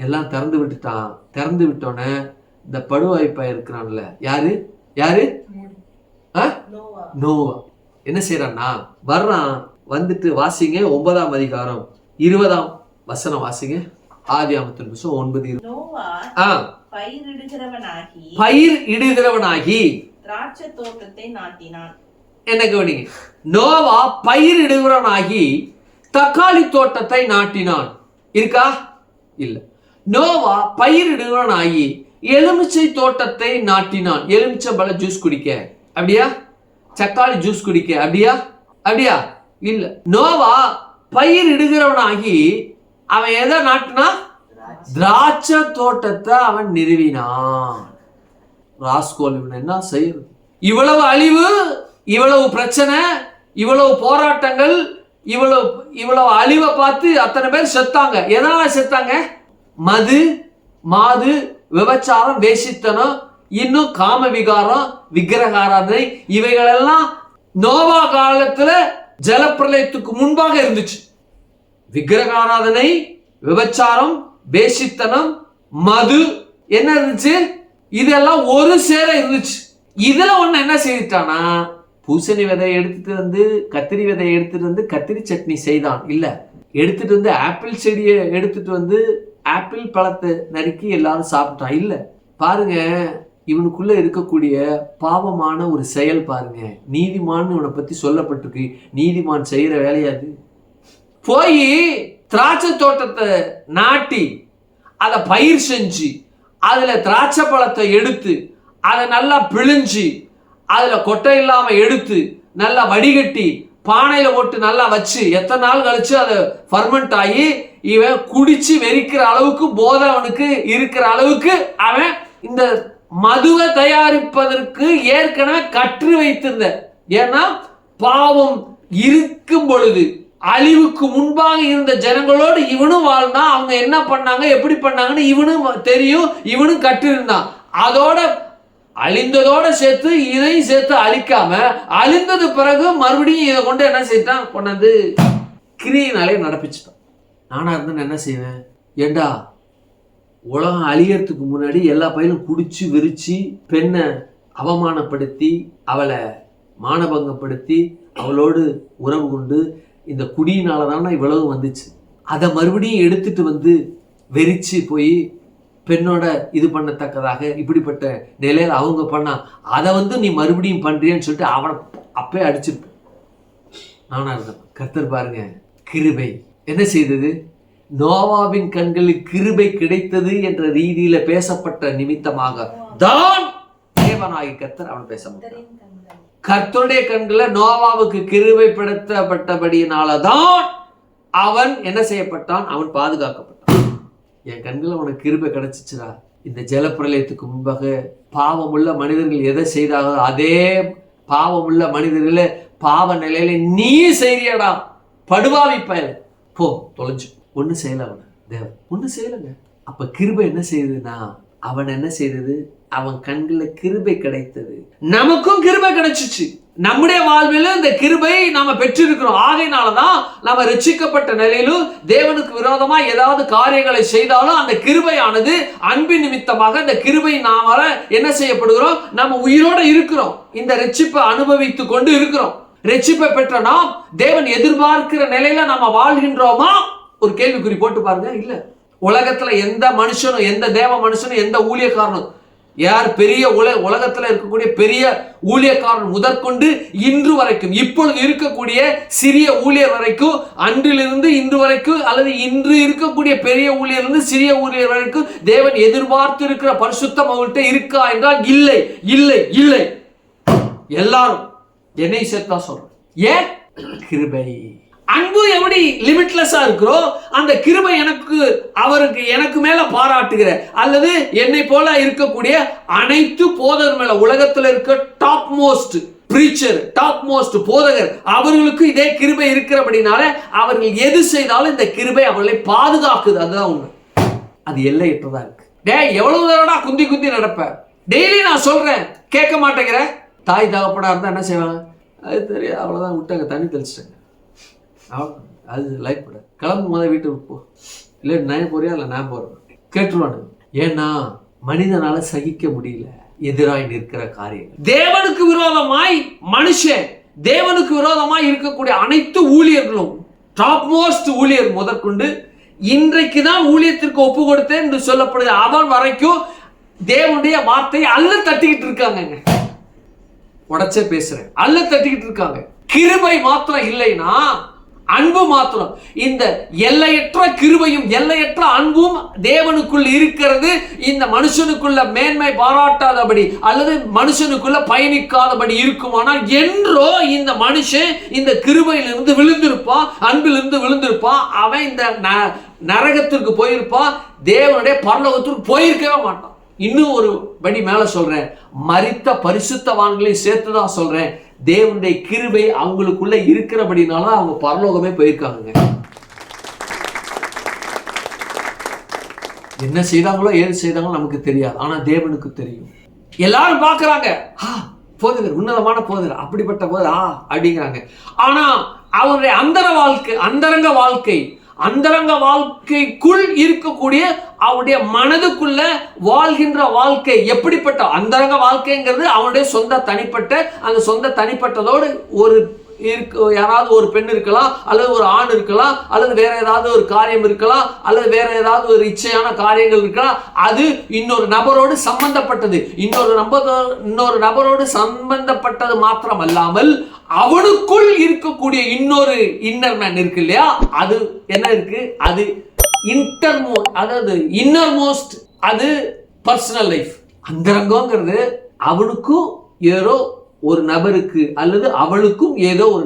எல்லாம் திறந்து விட்டுட்டான். திறந்து விட்டோன்னே இந்த படுவாய்ப்பா இருக்கிறான்ல, யாரு நோவா என்ன செய்யறான்னா, வர்றான். வந்துட்டு வாசிங்க 9ஆம் அதிகாரம் 20ஆம் வசனம் வாசிங்க. ஆதியாகமத்தின் புத்தகம் 9:20. பயிர் இடுகிறவனாகி திராட்சை தோட்டத்தை நாட்டினான். என்ன கவனிங்க, நோவா பயிர் இடுகிறவனாகி தக்காளி தோட்டத்தை நாட்டினான். இருக்கா? இல்ல. நோவா பயிர் இடுகிறவனாகி எலுமிச்சை தோட்டத்தை நாட்டினான். எலுமிச்சை பழ ஜூஸ் குடிக்க, அப்படியா? தக்காளி ஜூஸ் குடிக்க, அப்படியா? இல்ல. நோவா பயிர் இடுகிறவனாகி அவன் எதை நாட்டினா? திராட்சை தோட்டத்தை அவன் நிறுவினான். ராஸ்கோல் இவன் என்ன செய்யுது? இவ்வளவு அழிவு, இவ்வளவு பிரச்சனை, இவ்வளவு போராட்டங்கள், இவ்வளவு அழிவை பார்த்து அத்தனை பேர் செத்தாங்க. எதனால செத்தாங்க? மது, மாது, விபச்சாரம், வேசித்தனம், இன்னும் காம விகாரம், விக்கிரகாராதனை, இவைகளெல்லாம் நோவா காலத்துல ஜலப்பிரளயத்துக்கு முன்பாக இருந்துச்சு. விக்கிரகாராதனை, விபச்சாரம், வேசித்தனம், மது என்ன இருந்துச்சு? இதெல்லாம் ஒரு சேர இருந்துச்சு. இதுல ஒண்ணு என்ன செய்துட்டானா, பூசணி விதையை எடுத்துட்டு வந்து, கத்திரி விதையை எடுத்துட்டு வந்து கத்திரி சட்னி செய்தான். இல்ல, எடுத்துட்டு வந்து ஆப்பிள் செடியை எடுத்துட்டு வந்து ஆப்பிள் பழத்தை நறுக்கி எல்லாரும் சாப்பிட்டான். இல்ல, பாருங்க, இவனுக்குள்ள இருக்கக்கூடிய பாவமான ஒரு செயல் பாருங்க. நீதிமான் இவனை பத்தி சொல்லப்பட்டிருக்கு. நீதிமான் செய்யற வேலையாது. போய் திராட்சை தோட்டத்தை நாட்டி அதை பயிர் செஞ்சு அதுல திராட்சை பழத்தை எடுத்து அதை நல்லா பிழிஞ்சு அதுல கொட்டை இல்லாம எடுத்து நல்லா வடிகட்டி பானையில போட்டு நல்லா வச்சு எத்தனை நாள் கழிச்சு அதை ஃபர்மெண்ட் ஆகி இவன் குடிச்சு வெறிக்கிற அளவுக்கு போதை அவனுக்கு இருக்கிற அளவுக்கு அவன் இந்த மதுவை தயாரிப்பதற்கு ஏற்கனவே கற்று வைத்திருந்த. ஏன்னா பாவம் இருக்கும் பொழுது அழிவுக்கு முன்பாக இருந்த ஜனங்களோடு இவனும் வாழ்ந்தான். அவங்க என்ன பண்ணாங்க, எப்படி பண்ணாங்கன்னு இவனும் தெரியும், இவனும் கற்றிருந்தான். அதோட அழிந்ததோட சேர்த்து இதையும் சேர்த்து அழிக்காம, அழிந்தது பிறகு மறுபடியும் இதை கொண்டு என்ன செய்தான், கொண்டாந்து கிரியினாலே நடப்பிச்சுட்டான். நானா இருந்து என்ன செய்வேன்? ஏண்டா உலகம் அழியறதுக்கு முன்னாடி எல்லா பையனும் குடிச்சு வெறிச்சு பெண்ணை அவமானப்படுத்தி அவளை மானபங்கப்படுத்தி அவளோடு உறவு கொண்டு இந்த குடியினால தானே இவ்வளவு வந்துச்சு. அதை மறுபடியும் எடுத்துட்டு வந்து வெறிச்சு போய் பெண்ணோட இது பண்ணத்தக்கதாக இப்படிப்பட்ட நிலையில் அவங்க பண்ணா அதை நீ மறுபடியும் பண்றியன்னு சொல்லிட்டு அவனை அப்பே அடிச்சிருப்ப. நானா இருந்தேன். கர்த்தர் பாருங்க, கிருபை என்ன செய்தது? நோவாவின் கண்களில் கிருபை கிடைத்தது என்ற ரீதியில பேசப்பட்ட நிமித்தமாக தான் தேவனாகி கர்த்தர் அவன் பேச முடியும். கர்த்தருடைய கண்களை நோவாவுக்கு கிருபை படுத்தப்பட்டபடியினாலதான் அவன் என்ன செய்யப்பட்டான்? அவன் பாதுகாக்கப்பட்டான். என் கண்களை உனக்கு கிருபை கிடைச்சிச்சுடா. இந்த ஜலப்பிரளயத்துக்கு முன்பாக பாவமுள்ள மனிதர்கள் எதை செய்தாங்களோ அதே பாவமுள்ள மனிதர்கள பாவ நிலையில நீ செய்யடா படுவாவி பயல, போ தொலைஞ்சு. ஒண்ணு செய்யல அவன தேவன், ஒண்ணு செய்யலங்க. அப்ப கிருபை என்ன செய்யுதுன்னா, அவன் என்ன செய்தது? அவன் கண்களை கிருபை கிடைத்தது. நமக்கும் கிருபை கிடைச்சிச்சு. நம்முடைய வாழ்வில் இந்த கிருபை நாம பெற்றிருக்கிறோம். ஆகையினாலதான் நம்ம ரட்சிக்கப்பட்ட நிலையிலும் தேவனுக்கு விரோதமா ஏதாவது காரியங்களை செய்தாலும் அந்த கிருபையானது அன்பின் நிமித்தமாக அந்த கிருபை நாம என்ன செய்யப்படுகிறோம்? நம்ம உயிரோட இருக்கிறோம். இந்த ரட்சிப்பை அனுபவித்து கொண்டு இருக்கிறோம். ரட்சிப்பை பெற்ற நாம் தேவன் எதிர்பார்க்கிற நிலையில நாம வாழ்கின்றோமா? ஒரு கேள்விக்குறி போட்டு பாருங்க. இல்ல. உலகத்துல எந்த மனுஷனும், எந்த தேவ மனுஷனும், எந்த ஊழியக்காரனும், யார் பெரிய உலகத்துல இருக்கக்கூடிய பெரிய ஊழியக்காரன் முதற்கொண்டு இன்று வரைக்கும், இப்பொழுது இருக்கக்கூடிய சிறிய ஊழியர் வரைக்கும், அன்றிலிருந்து இன்று வரைக்கும், அல்லது இன்று இருக்கக்கூடிய பெரிய ஊழியர் சிறிய ஊழியர் வரைக்கும் தேவன் எதிர்பார்த்து இருக்கிற பரிசுத்தம் அவர்கிட்ட இருக்கா என்றால் இல்லை, இல்லை, இல்லை. எல்லாரும் என்னை சேர்த்தா சொல்றேன். ஏன்? கிருபை. அன்பு எப்படி லிமிட்லெஸ்ஸா இருக்கிறோ அந்த கிருபை அவருக்கு எனக்கு மேல பாராட்டுகிற அல்லது என்னை போல இருக்கக்கூடிய அனைத்து போதகர் மேல, உலகத்துல இருக்க top most preacher, top most போதகர், அவர்களுக்கு இதே கிருபை இருக்கிறபடினால அவர்கள் எது செய்தாலும் இந்த கிருபை அவர்களை பாதுகாக்குது. அதுதான் உண்மை. அது எல்லையற்றதா இருக்கு. எவ்வளவு தடவை குந்தி குந்தி நடப்ப? டெய்லி நான் சொல்றேன், கேட்க மாட்டேங்கிற. தாய் தகப்பனா இருந்தா என்ன செய்வாங்க? அது தெரியும், அவ்வளவுதான், விட்டாங்க, தண்ணி தெளிச்சிட்டாங்க, அது லைஃப் பட. கிளம்பு முதல் வீட்டுக்கு போ, இல்லை நான் போறியா இல்லை நான் போறேன் கேட்டுருவானு. ஏன்னா மனிதனால சகிக்க முடியல எதிராய் நிற்கிற காரியங்கள். தேவனுக்கு விரோதமாய் மனுஷன், தேவனுக்கு விரோதமாய் இருக்கக்கூடிய அனைத்து ஊழியர்களும், டாப் மோஸ்ட் ஊழியர் முதற்கொண்டு இன்றைக்கு தான் ஊழியத்திற்கு ஒப்பு கொடுத்தேன் என்று சொல்லப்படுகிற அவன் வரைக்கும் தேவனுடைய வார்த்தையை அல்ல தட்டிக்கிட்டு இருக்காங்க. உடச்சே பேசுறேன், அல்ல தட்டிக்கிட்டு இருக்காங்க. கிருபை மாத்திரம் இல்லைன்னா அன்பு மாத்திரம், இந்த எல்லையற்ற கிருபையும் எல்லையற்ற அன்பும் தேவனுக்குள் இருக்கிறது. இந்த மனுஷனுக்குள்ள மேன்மை பாராட்டாதபடி அல்லது மனுஷனுக்குள்ள பயணிக்காதபடி இருக்குமானால் என்றோ இந்த மனுஷன் இந்த கிருபையிலிருந்து விழுந்திருப்பான், அன்பிலிருந்து விழுந்திருப்பான். அவன் இந்த நரகத்திற்கு போயிருப்பான், தேவனுடைய பரலோகத்திற்கு போயிருக்கவே மாட்டான். இன்னும் ஒரு படி மேல சொல்றேன், மரித்த பரிசுத்தவான்களை சேர்த்துதான் சொல்றேன். தேவனுடைய கிருபை அவங்களுக்குள்ள இருக்கிறபடினால அவங்க பரலோகமே போயிருக்காங்க. என்ன செய்தாங்களோ ஏது செய்தாங்களோ நமக்கு தெரியாது, ஆனா தேவனுக்கு தெரியும். எல்லாரும் பாக்குறாங்க, போதகர் உன்னதமான போதகர், அப்படிப்பட்ட போதர் அப்படிங்கிறாங்க. ஆனா அவருடைய அந்தரங்க வாழ்க்கைக்குள் இருக்கக்கூடிய அவனுடைய மனதுக்குள்ள வாழ்கின்ற வாழ்க்கை எப்படிப்பட்ட அந்தரங்க வாழ்க்கைங்கிறது அவனுடைய சொந்த தனிப்பட்ட, அந்த சொந்த தனிப்பட்டதோடு ஒரு யாராவது ஒரு பெண் இருக்கலாம், அல்லது ஒரு ஆண் இருக்கலாம், அல்லது வேற ஏதாவது ஒரு காரியம் இருக்கலாம், அல்லது வேற ஏதாவது ஒரு இச்சையான காரியங்கள் இருக்கலாம். அது இன்னொரு நபரோடு சம்பந்தப்பட்டது, இன்னொரு நபரோடு சம்பந்தப்பட்டது மாத்திரம் அல்லாமல் அவனுக்குள் இருக்கக்கூடிய இன்னொரு இன்னர் மேன் இருக்கு இல்லையா, அது என்ன இருக்கு? அது அதாவது இன்னர் மோஸ்ட், அது பர்சனல் லைஃப். அந்தரங்கங்கிறது அவனுக்கும் ஏதோ ஒரு நபருக்கு அல்லது அவளுக்கும் ஏதோ ஒரு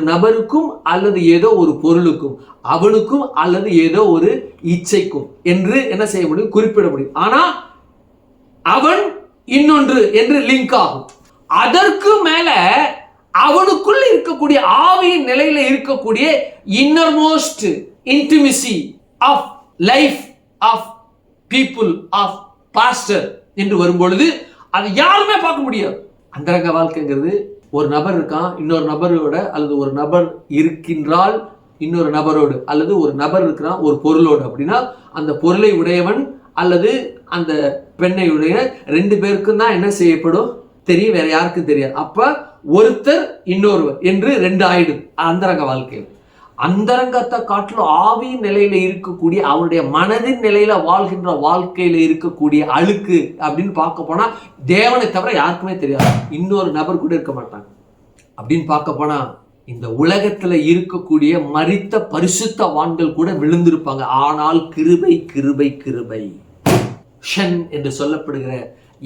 நபருக்கும் அல்லது ஏதோ ஒரு பொருளுக்கும், அவனுக்கும் அல்லது ஏதோ ஒரு இச்சைக்கும் என்று என்ன செய்ய முடியும்? குறிப்பிட முடியும். ஆனா அவன் இன்னொன்று என்று லிங்க் ஆகும். அதற்கு மேல அவனுக்குள் இருக்கக்கூடிய ஆவியின் நிலையில இருக்கக்கூடிய inner most intimacy of life of people of pastor என்று வரும்பொழுது அது யாருமே பார்க்க முடியாது. அந்தரங்க வாழ்க்கைங்கிறது ஒரு நபர் இருக்கான், இன்னொரு நபரோட அல்லது ஒரு நபர் இருக்கின்றால் இன்னொரு நபரோடு, அல்லது ஒரு நபர் இருக்கிறான் ஒரு பொருளோடு அப்படின்னா அந்த பொருளை உடையவன் அல்லது அந்த பெண்ணை உடைய 2 பேருக்கும் தான் என்ன செய்யப்படும் தெரியும், வேற யாருக்கும் தெரியாது. அப்ப ஒருத்தர் இன்னொருவர் என்று 2 ஆயிடும் அந்தரங்க வாழ்க்கையில். அந்தரங்கத்தை காட்டிலும் ஆவியின் நிலையில இருக்கக்கூடிய அவருடைய மனதின் நிலையில வாழ்கின்ற வாழ்க்கையில இருக்கக்கூடிய அழுக்கு அப்படின்னு பார்க்க போனா தேவனை தவிர யாருக்குமே தெரியாது, இன்னொரு நபர் கூட இருக்க மாட்டாங்க. அப்படின்னு பார்க்க போனா இந்த உலகத்துல இருக்கக்கூடிய மரித்த பரிசுத்தவான்கள் கூட விழுந்திருப்பாங்க. ஆனால் கிருபை கிருபை கிருபை. ஷன் என்று சொல்லப்படுகிற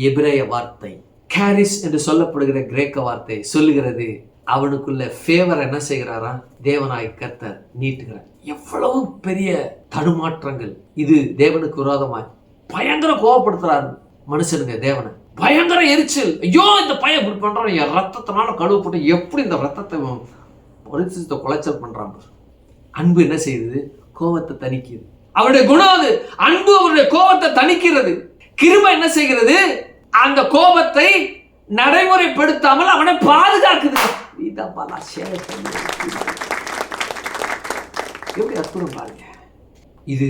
எபிரேய வார்த்தை, கேரிஸ் என்று சொல்லப்படுகிற கிரேக்க வார்த்தை சொல்லுகிறது, அவனுக்குள்ள ஃபேவர் என்ன செய்கிறாரா தேவனாய் கர்த்தர் நீட்டுகிறார். எவ்வளவு பெரிய தடுமாற்றங்கள் இது! தேவனுக்கு விரோதமாய் பயங்கர கோபப்படுத்துறாரு மனுஷனுங்க தேவனை. பயங்கர எரிச்சல், ஐயோ இந்த பையன் இப்படி பண்றான், என் ரத்தத்தினால கழுவப்பட்டு எப்படி இந்த ரத்தத்தை பரிசுத்த குலைச்சல் பண்றான். அன்பு என்ன செய்யுது? கோபத்தை தணிக்குது. அவருடைய குணம் அது. அன்பு அவருடைய கோபத்தை தணிக்கிறது. கிருபை என்ன செய்கிறது? அந்த கோபத்தை நடைமுறைப்படுத்தாமல் அவனை பாதுகாக்குது. எப்படி அற்புதம் பாருங்க! இது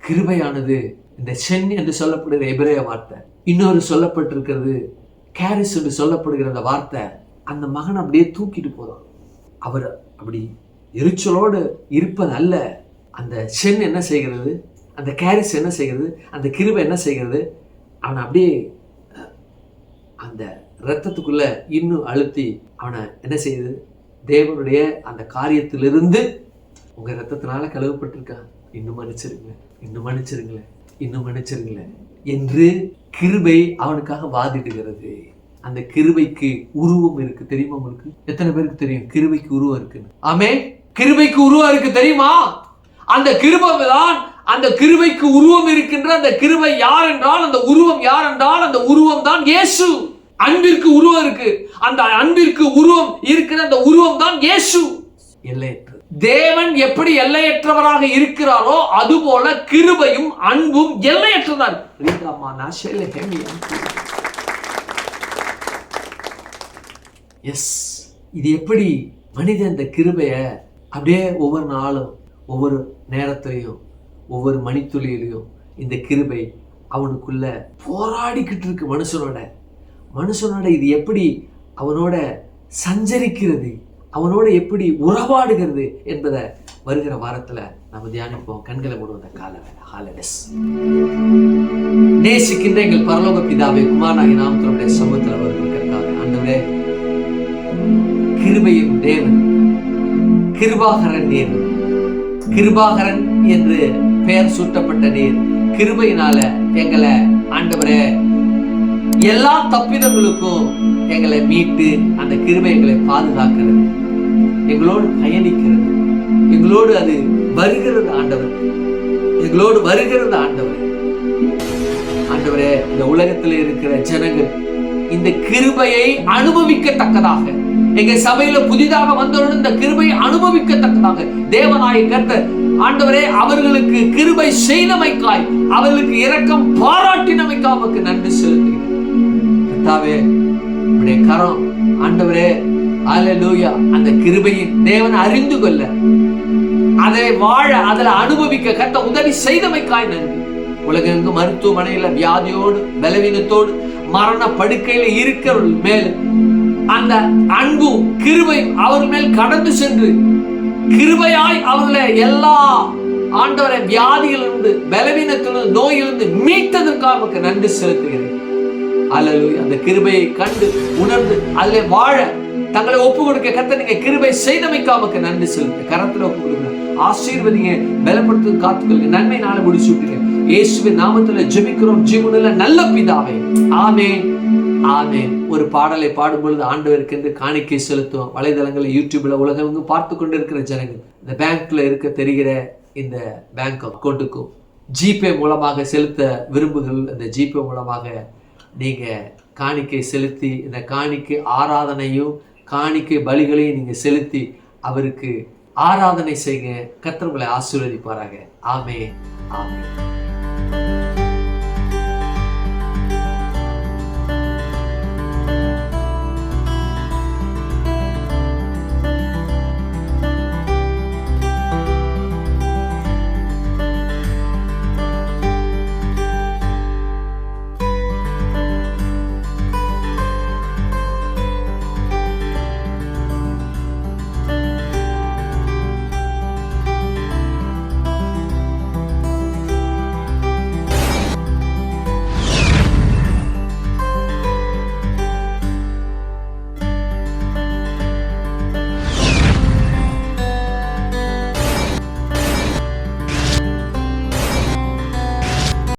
கிருபையானது. இந்த சென் என்று சொல்லப்படுகிற எபிரேய வார்த்தை, இன்னொரு சொல்லப்பட்டிருக்கிறது கேரிஸ் என்று சொல்லப்படுகிற அந்த வார்த்தை, அந்த மகன் அப்படியே தூக்கிட்டு போதும். அவர் அப்படி எரிச்சலோடு இருப்பது அல்ல. அந்த சென் என்ன செய்கிறது? அந்த கேரிஸ் என்ன செய்கிறது? அந்த கிருபை என்ன செய்கிறது? அவனை அப்படியே அந்த இரத்தத்துக்குள்ள இன்னும் அழுத்தி அவனை என்ன செய்யுது? தேவனுடைய அந்த காரியத்திலிருந்து, உங்க இரத்தத்தினால கழுவப்பட்டிருக்கான், இன்னும் மன்னிச்சிருங்களேன், இன்னும் மன்னிச்சிருங்களேன், இன்னும் மன்னிச்சிருங்களேன் என்று கிருபை அவனுக்காக வாதிடுகிறது. அந்த கிருபைக்கு உருவம் இருக்கு தெரியுமா உங்களுக்கு? எத்தனை பேருக்கு தெரியும் கிருபைக்கு உருவம் இருக்குன்னு? ஆமே, கிருபைக்கு உருவம் இருக்கு தெரியுமா? அந்த கிருபை தான், அந்த கிருபைக்கு உருவம் இருக்கின்ற அந்த கிருபை யார் என்றால், அந்த உருவம் யார் என்றால், அந்த உருவம் தான் இயேசு. அன்பிற்கு உருவம் இருக்கு, அந்த அன்பிற்கு உருவம் இருக்கிற அந்த உருவம் தான் இயேசு. எல்லையற்ற தேவன் எப்படி எல்லையற்றவராக இருக்கிறாரோ அதுபோல கிருபையும் அன்பும் எல்லையற்றதான். எஸ், இது எப்படி மனிதன் இந்த கிருபைய அப்படியே ஒவ்வொரு நாளும் ஒவ்வொரு நேரத்திலையும் ஒவ்வொரு மணித்துளியிலையும் இந்த கிருபை அவனுக்குள்ள போராடிக்கிட்டு இருக்கு. மனுஷனோட இது எப்படி அவனோட சஞ்சரிக்கிறது, அவனோட எப்படி உறவாடுகிறது என்பதை வருகிற வாரத்துல நம்ம தியானிப்போம். கண்களை மூடுவத காலவேளை. நேசிக்கின்ற எங்கள் பரலோக பிதாவே, குமாரனாகிய நாமத்தினுடைய சமூகத்தில் வருவதற்காக ஆண்டவரே, கிருபையின் தேவன், கிருபாகரன் நீர், கிருபாகரன் என்று பெயர் சூட்டப்பட்ட நீர், கிருபையினால எங்களை ஆண்டவரே எல்லா தப்பிதங்களுக்கும் எங்களை மீட்டு அந்த கிருபை எங்களை பாதுகாக்கிறது, எங்களோடு பயணிக்கிறது, எங்களோடு அது வருகிறது ஆண்டவர், எங்களோடு வருகிறது ஆண்டவர். ஆண்டவரே, இந்த உலகத்தில் இருக்கிற ஜனங்கள் இந்த கிருபையை அனுபவிக்கத்தக்கதாக, எங்க சபையில புதிதாக வந்தவர்கள் இந்த கிருபையை அனுபவிக்கத்தக்கதாக தேவனாய கர்த்தர் ஆண்டவரே அவர்களுக்கு கிருபை செய்தமைக்காய், அவர்களுக்கு இரக்கம் பாராட்டினமைக்காய் உமக்கு நன்றி செலுத்துகிறேன். கர்த்தாவே, உம்முடைய கரம் ஆண்டவரே, அல்லேலூயா, அந்த கிருபையின் தேவன் அறிந்து கொள்ள, அதை வாழ, அதில் அனுபவிக்க கர்த்தர் உதவி செய்தமைக்காய் நன்றி. உலகெங்கும் மருத்துவமனையில வியாதியோடு பலவீனத்தோடு மரண படுக்கையில இருக்கிறவர்கள் மேல் அந்த அன்பும் கிருபையும் அவர் மேல் கடந்து சென்று கிருபையாய் அவர்களை எல்லா ஆண்டவரை வியாதிகளிலிருந்து பலவீனத்திலிருந்து நோயிலிருந்து மீட்டதற்காக நன்றி செலுத்துகிறேன். அல்லேலூயா. அந்த கிருபையை கண்டு உணர்ந்து அதில் வாழ தங்களை ஒப்பு கொடுக்க கர்த்தர் நீங்க கிருபை செய்தமைக்காமக்கு நன்றி செலுத்து. கரத்துல ஒப்பு கொடுங்க, ஆசீர்வதிங்க, பலப்படுத்து, காத்துக்கொள்ளுங்க, நன்மை நாளை முடிச்சு விட்டுங்க. இயேசுவின் நாமத்துல ஜெபிக்கிறோம் ஜீவனுள்ள நல்ல பிதாவே, ஆமென், ஆமென். ஒரு பாடலை பாடும் பொழுது ஆண்டவருக்கு என்று காணிக்கை செலுத்துவோம். வலைதளங்களை யூடியூப்ல உலகம் பார்த்து கொண்டு இருக்கிற ஜனங்கள் இந்த பேங்க்ல இருக்க தெரிகிற இந்த பேங்க் அக்கௌண்ட்டுக்கும் ஜிபே மூலமாக செலுத்த விரும்புகள், இந்த ஜிபே மூலமாக நீங்க காணிக்கை செலுத்தி இந்த காணிக்கை ஆராதனையும் காணிக்கை பலிகளையும் நீங்க செலுத்தி அவருக்கு ஆராதனை செய்ய கர்த்தர் உங்களை ஆசீர்வதிப்பாராக. ஆமென், ஆமென்.